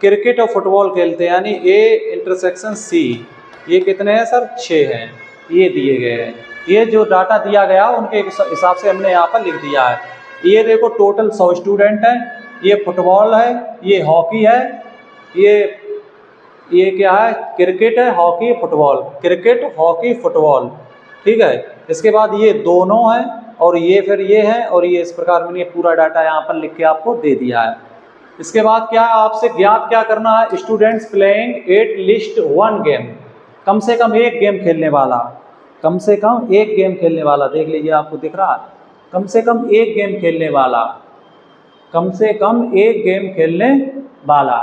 क्रिकेट और फुटबॉल खेलते हैं, यानी ए इंटरसेक्शन सी, ये कितने हैं सर, 6 हैं, ये दिए गए हैं। ये जो डाटा दिया गया उनके हिसाब से हमने यहाँ पर लिख दिया है। ये देखो टोटल 100 स्टूडेंट हैं, ये फुटबॉल है, ये हॉकी है, ये क्या है, क्रिकेट है, hockey football, cricket hockey football, ठीक है। इसके बाद ये दोनों है, और ये फिर ये है, और ये इस प्रकार मैंने पूरा डाटा यहाँ पर लिख के आपको दे दिया है। इसके बाद क्या है, आपसे ज्ञात क्या करना है, students playing at least 1 game, कम से कम एक गेम खेलने वाला, कम से कम एक गेम खेलने वाला, देख लीजिए आपको दिख रहा है, कम से कम एक गेम खेलने वाला, कम से कम एक गेम खेलने वाला,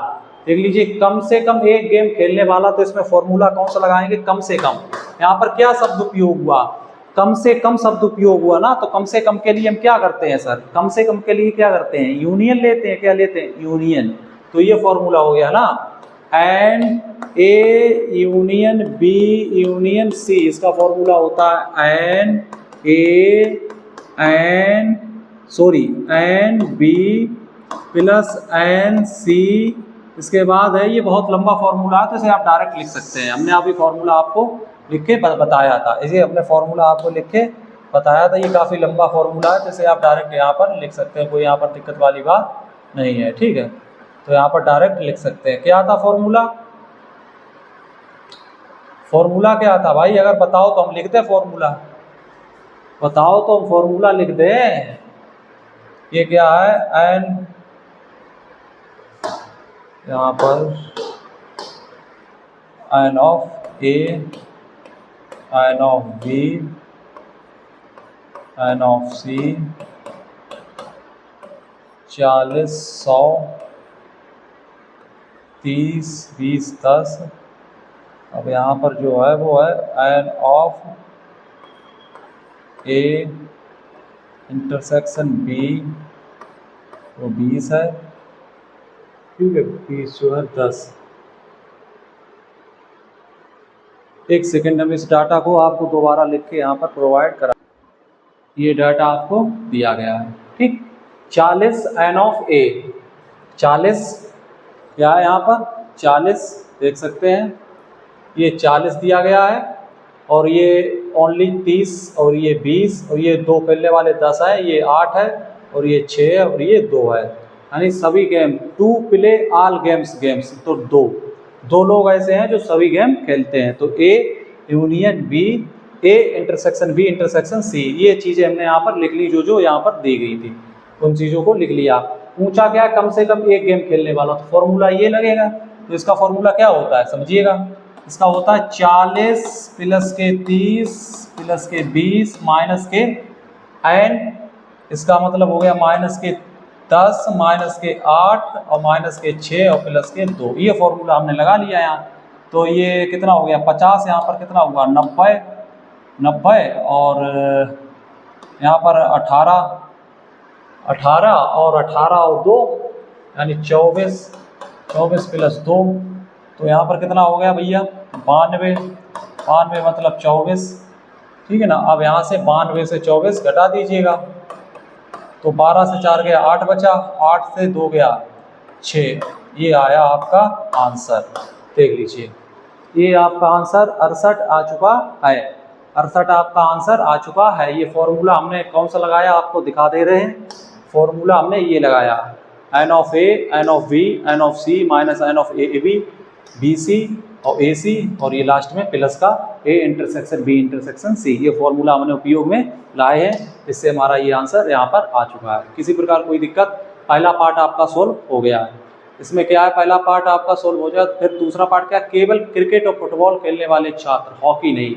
देख लीजिए, कम से कम एक गेम खेलने वाला, तो इसमें फॉर्मूला कौन सा लगाएंगे, कम से कम। यहाँ पर क्या शब्द उपयोग हुआ, कम से कम शब्द उपयोग हुआ ना, तो कम से कम के लिए हम क्या करते हैं सर, कम से कम के लिए क्या करते हैं, यूनियन लेते हैं, क्या लेते हैं, यूनियन, तो ये फॉर्मूला हो गया ना, n A union B union C, इसका फॉर्मूला होता है n B plus n C. इसके बाद है, ये बहुत लंबा फॉर्मूला है, तो इसे आप डायरेक्ट लिख सकते हैं, हमने अभी फॉर्मूला आपको लिख के बताया था, इसे अपने फॉर्मूला आपको लिख के बताया था, ये काफ़ी लंबा फॉर्मूला है, जैसे आप डायरेक्ट यहाँ पर लिख सकते हैं, कोई यहाँ पर दिक्कत वाली बात नहीं है, ठीक है। तो यहाँ पर डायरेक्ट लिख सकते हैं। क्या था फॉर्मूला क्या था भाई, अगर बताओ तो हम लिख दें फॉर्मूला, बताओ तो हम फॉर्मूला लिख दें। ये क्या है, एन, यहाँ पर n of A, n of B, n of C, 40 100 30 20 10। अब यहाँ पर जो है वो है n of A intersection B, वो 20 है, ठीक है, 20 जो है 10। एक सेकेंड, हम इस डाटा को आपको दोबारा लिख के यहाँ पर प्रोवाइड करा, ये डाटा आपको दिया गया है, ठीक। 40 एन ऑफ ए, 40 क्या है यहाँ पर, 40 देख सकते हैं, ये 40 दिया गया है, और ये ओनली 30, और ये 20, और ये 2 खेलने वाले 10 है, ये 8 है, और ये 6 है, और ये 2 है, यानी सभी गेम 2 प्ले ऑल गेम्स, तो 2 लोग ऐसे हैं जो सभी गेम खेलते हैं, तो A union B, A intersection B intersection C, ये चीज़ें हमने यहाँ पर लिख ली, जो यहाँ पर दी गई थी उन चीज़ों को लिख लिया। पूछा क्या, कम से कम एक गेम खेलने वाला, तो फॉर्मूला ये लगेगा, तो इसका फॉर्मूला क्या होता है समझिएगा, इसका होता है 40 प्लस के 30 प्लस के 20 माइनस के n, इसका मतलब हो गया माइनस के 10 माइनस के 8 और माइनस के 6 और प्लस के 2। ये फॉर्मूला हमने लगा लिया यहाँ। तो ये कितना हो गया 50, यहाँ पर कितना हुआ 90 और यहाँ पर 18 और 2 यानी 24 प्लस 2, तो यहाँ पर कितना हो गया भैया 92 मतलब 24, ठीक है ना। अब यहाँ से 92 से 24 घटा दीजिएगा, तो 12 से 4 गया 8 बचा, 8 से 2 गया 6, ये आया आपका आंसर। देख लीजिए ये आपका आंसर 68 आ चुका है। 68 आपका आंसर आ चुका है। ये फॉर्मूला हमने कौन सा लगाया आपको दिखा दे रहे हैं। फॉर्मूला हमने ये लगाया n of a, n of b, n of c minus n of a b, bc और ac और ये लास्ट में प्लस का a intersection b intersection c। ये फॉर्मूला हमने उपयोग में लाए हैं, इससे हमारा ये आंसर यहाँ पर आ चुका है। किसी प्रकार कोई दिक्कत, पहला पार्ट आपका सोल्व हो गया है। इसमें क्या है, पहला पार्ट आपका सोल्व हो जाए। फिर दूसरा पार्ट क्या, केवल क्रिकेट और फुटबॉल खेलने वाले छात्र, हॉकी नहीं,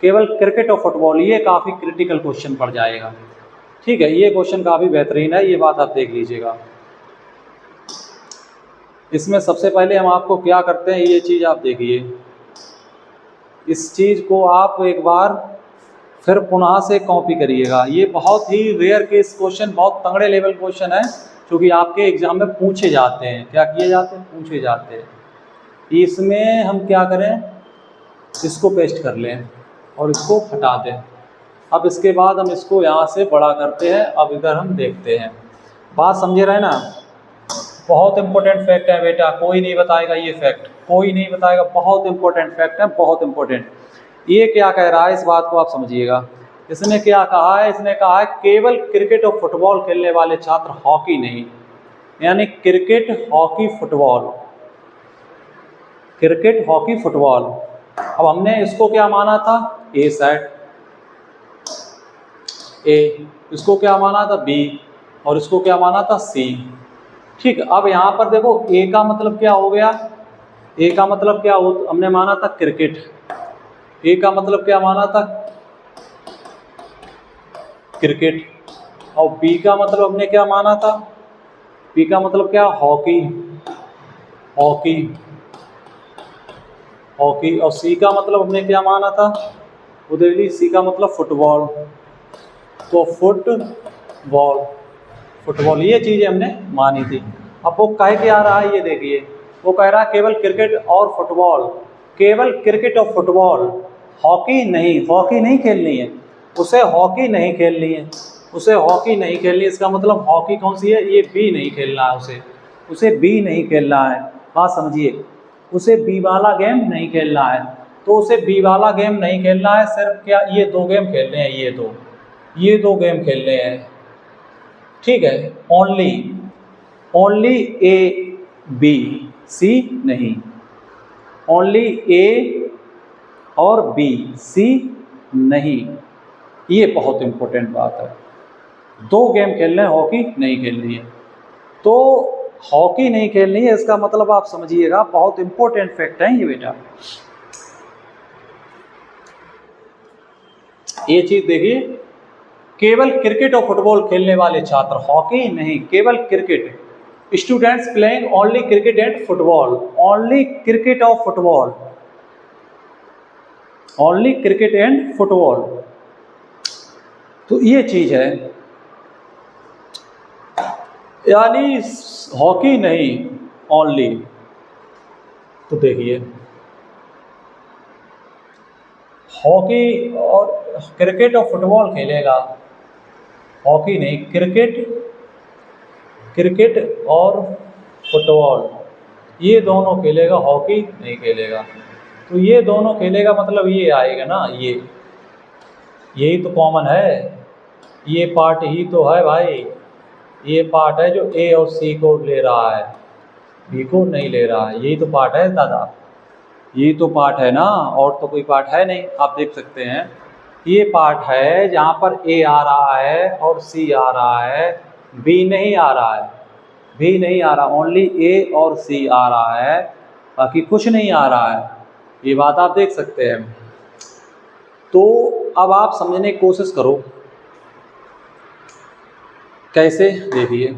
केवल क्रिकेट और फुटबॉल, ये काफ़ी क्रिटिकल क्वेश्चन पड़ जाएगा। ठीक है, ये क्वेश्चन काफ़ी बेहतरीन है, ये बात आप देख लीजिएगा। इसमें सबसे पहले हम आपको क्या करते हैं, ये चीज़ आप देखिए, इस चीज़ को आप एक बार फिर पुनः से कॉपी करिएगा। ये बहुत ही रेयर केस क्वेश्चन, बहुत तगड़े लेवल क्वेश्चन है, क्योंकि आपके एग्जाम में पूछे जाते हैं। क्या किए जाते हैं, पूछे जाते हैं। इसमें हम क्या करें, इसको पेस्ट कर लें और इसको हटा दें। अब इसके बाद हम इसको यहाँ से बड़ा करते हैं। अब इधर हम देखते हैं, बात समझे रहे ना। बहुत इंपॉर्टेंट फैक्ट है बेटा, कोई नहीं बताएगा ये फैक्ट, कोई नहीं बताएगा। बहुत इंपॉर्टेंट फैक्ट है, बहुत इंपॉर्टेंट। ये क्या कह रहा है, इस बात को आप समझिएगा। इसने क्या कहा है, इसने कहा है केवल क्रिकेट और फुटबॉल खेलने वाले छात्र, हॉकी नहीं। यानी cricket, hockey, football, cricket, hockey, football. अब हमने इसको क्या माना था, ए सेट, ए, इसको क्या माना था बी, और इसको क्या माना था सी। ठीक, अब यहाँ पर देखो ए का मतलब क्या हो गया, ए का मतलब क्या हो, हमने माना था क्रिकेट, ए का मतलब क्या माना था क्रिकेट, और बी का मतलब हमने क्या माना था, बी का मतलब क्या, हॉकी, हॉकी, हॉकी, और सी का मतलब हमने क्या माना था, उधर सी का मतलब फुटबॉल, तो फुटबॉल, फुटबॉल, ये चीज़ें हमने मानी थी। अब वो कह के आ रहा है, ये देखिए, वो कह रहा है केवल क्रिकेट और फुटबॉल, केवल क्रिकेट और फुटबॉल, हॉकी नहीं, हॉकी नहीं खेलनी है उसे, हॉकी नहीं खेलनी है उसे, हॉकी नहीं खेलनी है। इसका मतलब हॉकी कौन सी है, ये बी नहीं खेलना है उसे बी नहीं खेलना है। बात समझिए, उसे बी वाला गेम नहीं खेलना है, तो उसे बी वाला गेम नहीं खेलना है। सिर्फ क्या, ये दो गेम खेलने हैं, ये दो गेम खेलने हैं। ठीक है, ओनली ए बी, सी नहीं, ओनली ए और बी, सी नहीं। ये बहुत इंपॉर्टेंट बात है, दो गेम खेलने हैं, हॉकी नहीं खेलनी है। तो हॉकी नहीं खेलनी है, इसका मतलब आप समझिएगा, बहुत इंपॉर्टेंट फैक्ट है ये बेटा। ये चीज देखिए, केवल क्रिकेट और फुटबॉल खेलने वाले छात्र, हॉकी नहीं, केवल cricket, students playing only cricket and football, only cricket और football, only cricket and football. तो ये चीज है, यानी हॉकी नहीं, ओनली। तो देखिए, हॉकी और क्रिकेट और फुटबॉल खेलेगा, हॉकी नहीं, क्रिकेट और फुटबॉल, ये दोनों खेलेगा, हॉकी नहीं खेलेगा। तो ये दोनों खेलेगा मतलब ये आएगा ना, यही तो कॉमन है, ये पार्ट ही तो है भाई, ये पार्ट है जो ए और सी को ले रहा है, बी को नहीं ले रहा है। यही तो पार्ट है दादा, यही तो पार्ट है ना, और तो कोई पार्ट है नहीं। आप देख सकते हैं, ये पार्ट है जहाँ पर ए आ रहा है और सी आ रहा है, बी नहीं आ रहा है, बी नहीं आ रहा, ओनली ए और सी आ रहा है, बाकी कुछ नहीं आ रहा है। ये बात आप देख सकते हैं। तो अब आप समझने की कोशिश करो कैसे। देखिए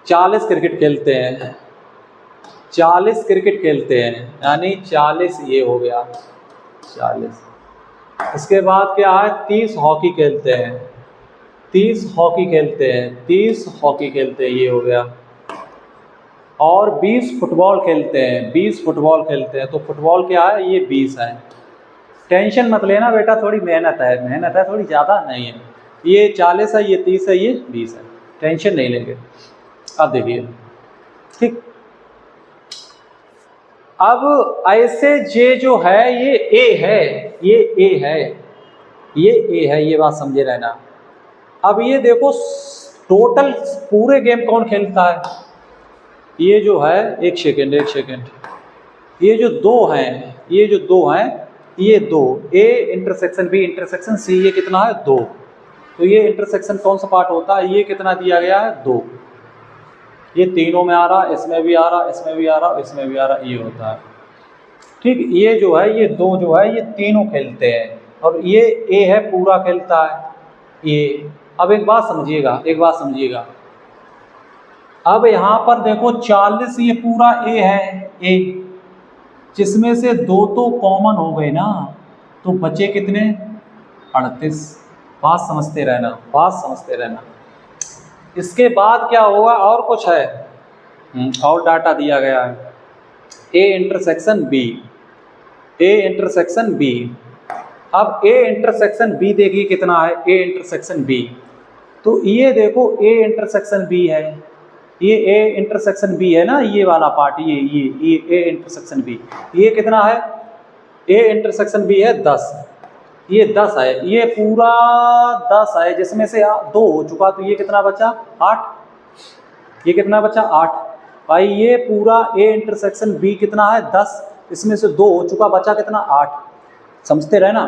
40 क्रिकेट खेलते हैं, 40 क्रिकेट खेलते हैं यानी 40 ये हो गया 40। इसके बाद क्या है 30 हॉकी खेलते हैं, 30 हॉकी खेलते हैं, 30 हॉकी खेलते हैं ये हो गया। और 20 फुटबॉल खेलते हैं, 20 फुटबॉल खेलते हैं। तो फुटबॉल क्या है ये 20 है। टेंशन मत लेना बेटा, थोड़ी मेहनत है थोड़ी ज़्यादा नहीं है। ये 40 है, ये 30 है, ये 20 है, टेंशन नहीं लेंगे। अब देखिए ठीक, अब ऐसे जे जो है ये ए है, ये ए है, ये ए है, ये बात समझे रहना। अब ये देखो टोटल पूरे गेम कौन खेलता है, ये जो है एक सेकेंड, ये जो दो हैं, ये जो दो हैं, ये दो A intersection B intersection C, ये कितना है 2। तो ये इंटरसेक्शन कौन सा पार्ट होता है, ये कितना दिया गया है 2। ये तीनों में आ रहा, इसमें भी आ रहा, इसमें भी आ रहा, इसमें भी आ रहा, ये होता है ठीक। ये जो है ये 2 जो है ये तीनों खेलते हैं, और ये ए है पूरा खेलता है ये। अब एक बात समझिएगा, अब यहाँ पर देखो 40 ये पूरा ए है, ए जिसमें से 2 तो कॉमन हो गए ना, तो बचे कितने 38। बात समझते रहना। इसके बाद क्या होगा, और कुछ है और डाटा दिया गया है, A intersection B, A intersection B. अब ए इंटरसेक्शन बी देखिए कितना है, ए इंटरसेक्शन बी। तो ये देखो ए इंटरसेक्शन बी है, ये ए इंटरसेक्शन बी है ना, ये वाला पार्ट, ये ए इंटरसेक्शन बी, ये कितना है, ए इंटरसेक्शन बी है 10, ये 10 है, ये पूरा 10 है, जिसमें से 2 हो चुका, तो ये कितना बचा 8। ये कितना बचा 8। भाई ये पूरा ए इंटरसेक्शन बी कितना है 10, इसमें से 2 हो चुका, बचा कितना 8। समझते रहना।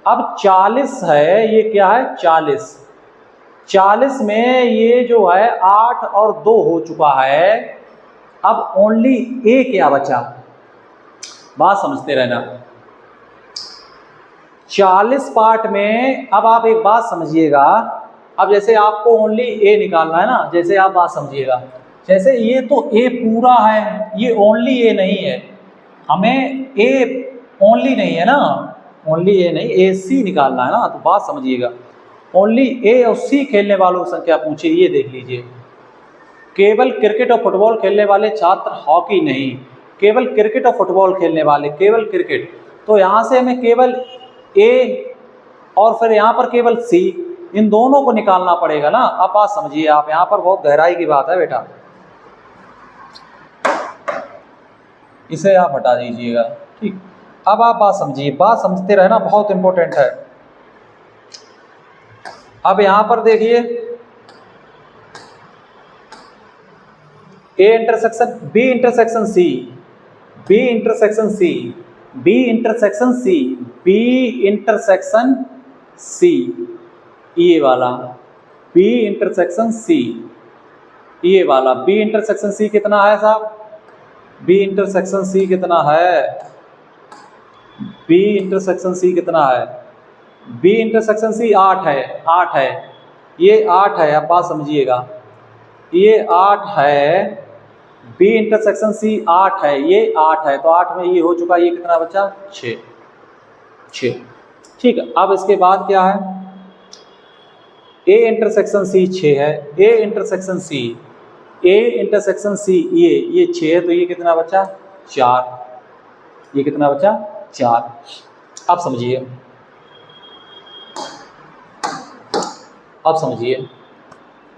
अब 40 है, ये क्या है 40 में ये जो है 8 और 2 हो चुका है। अब ओनली ए क्या बचा, बात समझते रहना। 40 पार्ट में अब आप एक बात समझिएगा, अब जैसे आपको ओनली ए निकालना है ना, जैसे आप बात समझिएगा, जैसे ये तो ए पूरा है, ये ओनली ए नहीं है, हमें ए ओनली नहीं है ना, ओनली ए नहीं, ए सी निकालना है ना। तो बात समझिएगा, ओनली ए और सी खेलने वालों की संख्या पूछे, ये देख लीजिए। केवल क्रिकेट और फुटबॉल खेलने वाले छात्र, हॉकी नहीं, केवल क्रिकेट और फुटबॉल खेलने वाले, केवल क्रिकेट। तो यहाँ से हमें केवल ए और फिर यहाँ पर केवल सी, इन दोनों को निकालना पड़ेगा ना। अब बात समझिए आप, यहाँ पर बहुत गहराई की बात है बेटा, इसे आप हटा दीजिएगा ठीक। अब आप बात समझिए, बात समझते रहना, बहुत इंपॉर्टेंट है। अब यहाँ पर देखिए A intersection B intersection C, B intersection C, B intersection C, B intersection C, ये वाला बी इंटरसेक्शन सी, ये वाला बी इंटरसेक्शन सी कितना है साहब, बी इंटरसेक्शन सी कितना है, बी इंटरसेक्शन सी कितना है, बी इंटरसेक्शन सी 8 है, 8 है, ये 8 है। अब बात समझिएगा, ये 8 है, बी इंटरसेक्शन सी 8 है, ये 8 है, तो 8 में ये हो चुका, ये कितना बचा 6 ठीक है। अब इसके बाद क्या है, ए इंटरसेक्शन सी 6 है, A intersection C, A intersection C ये 6 है, तो ये कितना बचा 4, ये कितना बचा 4। अब समझिए,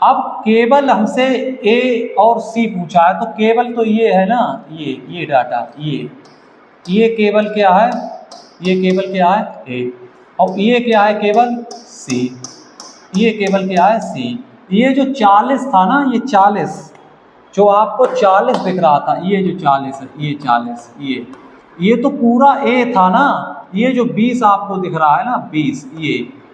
अब केवल हमसे ए और सी पूछा है, तो केवल तो ये है ना, ये डाटा, ये केवल क्या है, ये केवल क्या है ए, और ये क्या है केवल सी, ये केवल क्या है सी। ये जो 40 था ना, ये 40 जो आपको 40 दिख रहा था, ये जो 40 है, ये 40, ये तो पूरा ए था ना। ये जो 20 आपको दिख रहा है ना 20,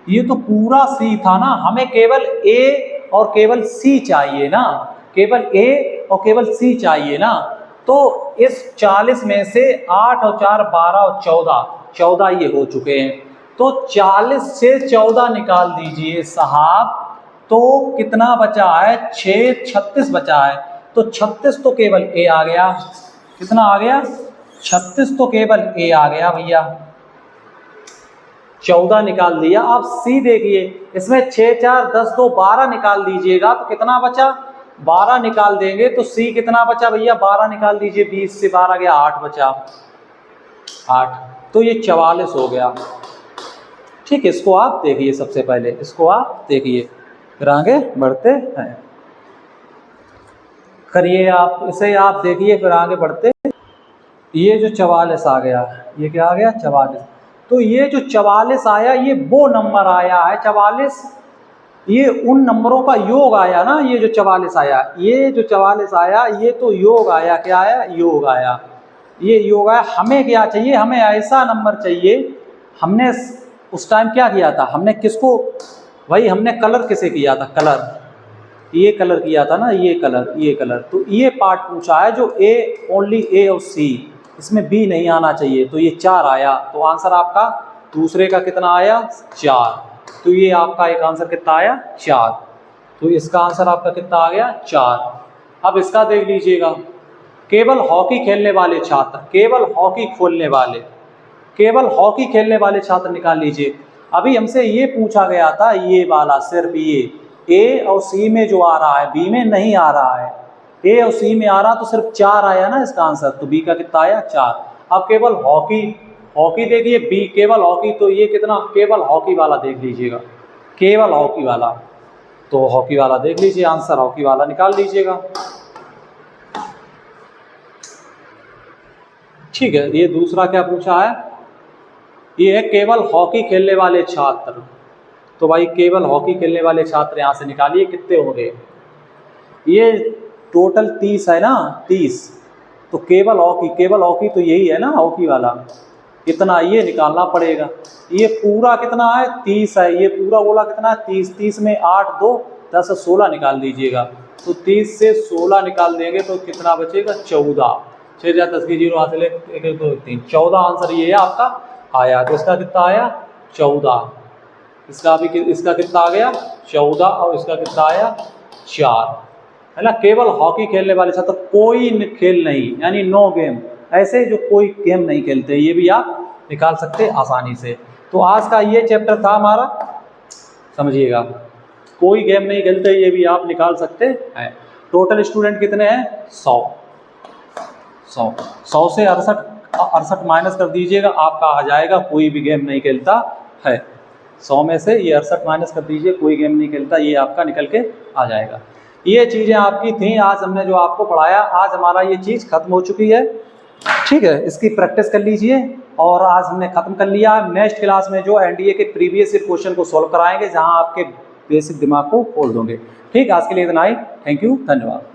ये तो पूरा सी था ना। हमें केवल ए और केवल सी चाहिए ना, केवल ए और केवल सी चाहिए ना। तो इस 40 में से 8 और 4 12 और 14 ये हो चुके हैं। तो 40 से 14 निकाल दीजिए साहब, तो कितना बचा है? 6 36 बचा है। तो 36 तो केवल ए आ गया। कितना आ गया? 36 तो केवल ए आ गया भैया। 14 निकाल दिया। अब सी देखिए, इसमें 6 4 10 2 12 निकाल दीजिएगा तो कितना बचा? 12 निकाल देंगे तो सी कितना बचा भैया? 12 निकाल दीजिए, 20 से 12 गया 8 बचा, 8। तो ये 44 हो गया। ठीक है, इसको आप देखिए, सबसे पहले इसको आप देखिए, फिर आगे बढ़ते हैं। करिए आप इसे, आप देखिए फिर आगे बढ़ते। ये जो 44 आ गया, ये क्या आ गया? 44। तो ये जो 44 आया, ये वो नंबर आया है 44, ये उन नंबरों का योग आया ना। ये जो 44 आया, ये जो 44 आया, ये तो योग आया। क्या आया? योग आया। ये योग आया। हमें क्या चाहिए? हमें ऐसा नंबर चाहिए। हमने उस टाइम क्या किया था? हमने किसको, भाई हमने कलर किसे किया था? कलर, ये कलर किया था ना, ये कलर, ये कलर। तो ये पार्ट पूछा है जो ए, ओनली ए और सी, इसमें बी नहीं आना चाहिए। तो ये 4 आया। तो आंसर आपका दूसरे का कितना आया? 4। तो ये आपका एक आंसर कितना आया? 4। तो इसका आंसर आपका कितना आ गया? 4। अब इसका देख लीजिएगा, केवल हॉकी खेलने वाले छात्र, केवल हॉकी खेलने वाले, केवल हॉकी खेलने वाले छात्र निकाल लीजिए। अभी हमसे ये पूछा गया था, ये वाला, सिर्फ ये ए और सी में जो आ रहा है, बी में नहीं आ रहा है। ए और सी में आ रहा तो सिर्फ 4 आया ना इसका आंसर। तो बी का कितना आया? 4। अब केवल हॉकी, हॉकी देखिए, बी केवल हॉकी, तो ये कितना? केवल हॉकी वाला देख लीजिएगा, केवल हॉकी वाला। तो हॉकी वाला देख लीजिए, आंसर हॉकी वाला निकाल लीजिएगा। ठीक है, ये दूसरा क्या पूछा है? ये है केवल हॉकी खेलने वाले छात्र। तो भाई केवल हॉकी खेलने वाले छात्र यहाँ से निकालिए, कितने होंगे? ये टोटल 30 है ना, 30। तो केवल हॉकी, केवल हॉकी तो यही है ना, हॉकी वाला। कितना ये निकालना पड़ेगा। ये पूरा कितना है? 30 है। ये पूरा बोला कितना है? 30। 30 में 8 2 10 16 निकाल दीजिएगा। तो 30 से 16 निकाल देंगे तो कितना बचेगा? 14। 6 4 10 की 0 हासिल, 1 1 2 3, 14 आंसर ये है आपका आया। तो इसका कितना आया? 14। इसका भी, इसका कितना आ गया? 14। और इसका कितना आया? 4, है ना। केवल हॉकी खेलने वाले छात्र, तो कोई खेल नहीं, यानी नो गेम, ऐसे जो कोई गेम नहीं खेलते, ये भी आप निकाल सकते आसानी से। तो आज का ये चैप्टर था हमारा, समझिएगा, कोई गेम नहीं खेलते, ये भी आप निकाल सकते हैं। टोटल स्टूडेंट कितने हैं? 100। 100 से 68 माइनस कर दीजिएगा, आपका आ जाएगा कोई भी गेम नहीं खेलता है। 100 में से ये 68 माइनस कर दीजिए, कोई गेम नहीं खेलता, ये आपका निकल के आ जाएगा। ये चीज़ें आपकी थी, आज हमने जो आपको पढ़ाया, आज हमारा ये चीज़ खत्म हो चुकी है। ठीक है, इसकी प्रैक्टिस कर लीजिए। और आज हमने ख़त्म कर लिया। नेक्स्ट क्लास में जो एनडीए के प्रीवियस ईयर क्वेश्चन को सॉल्व कराएंगे, जहां आपके बेसिक दिमाग को खोल दोगे। ठीक, आज के लिए इतना ही। थैंक यू, धन्यवाद।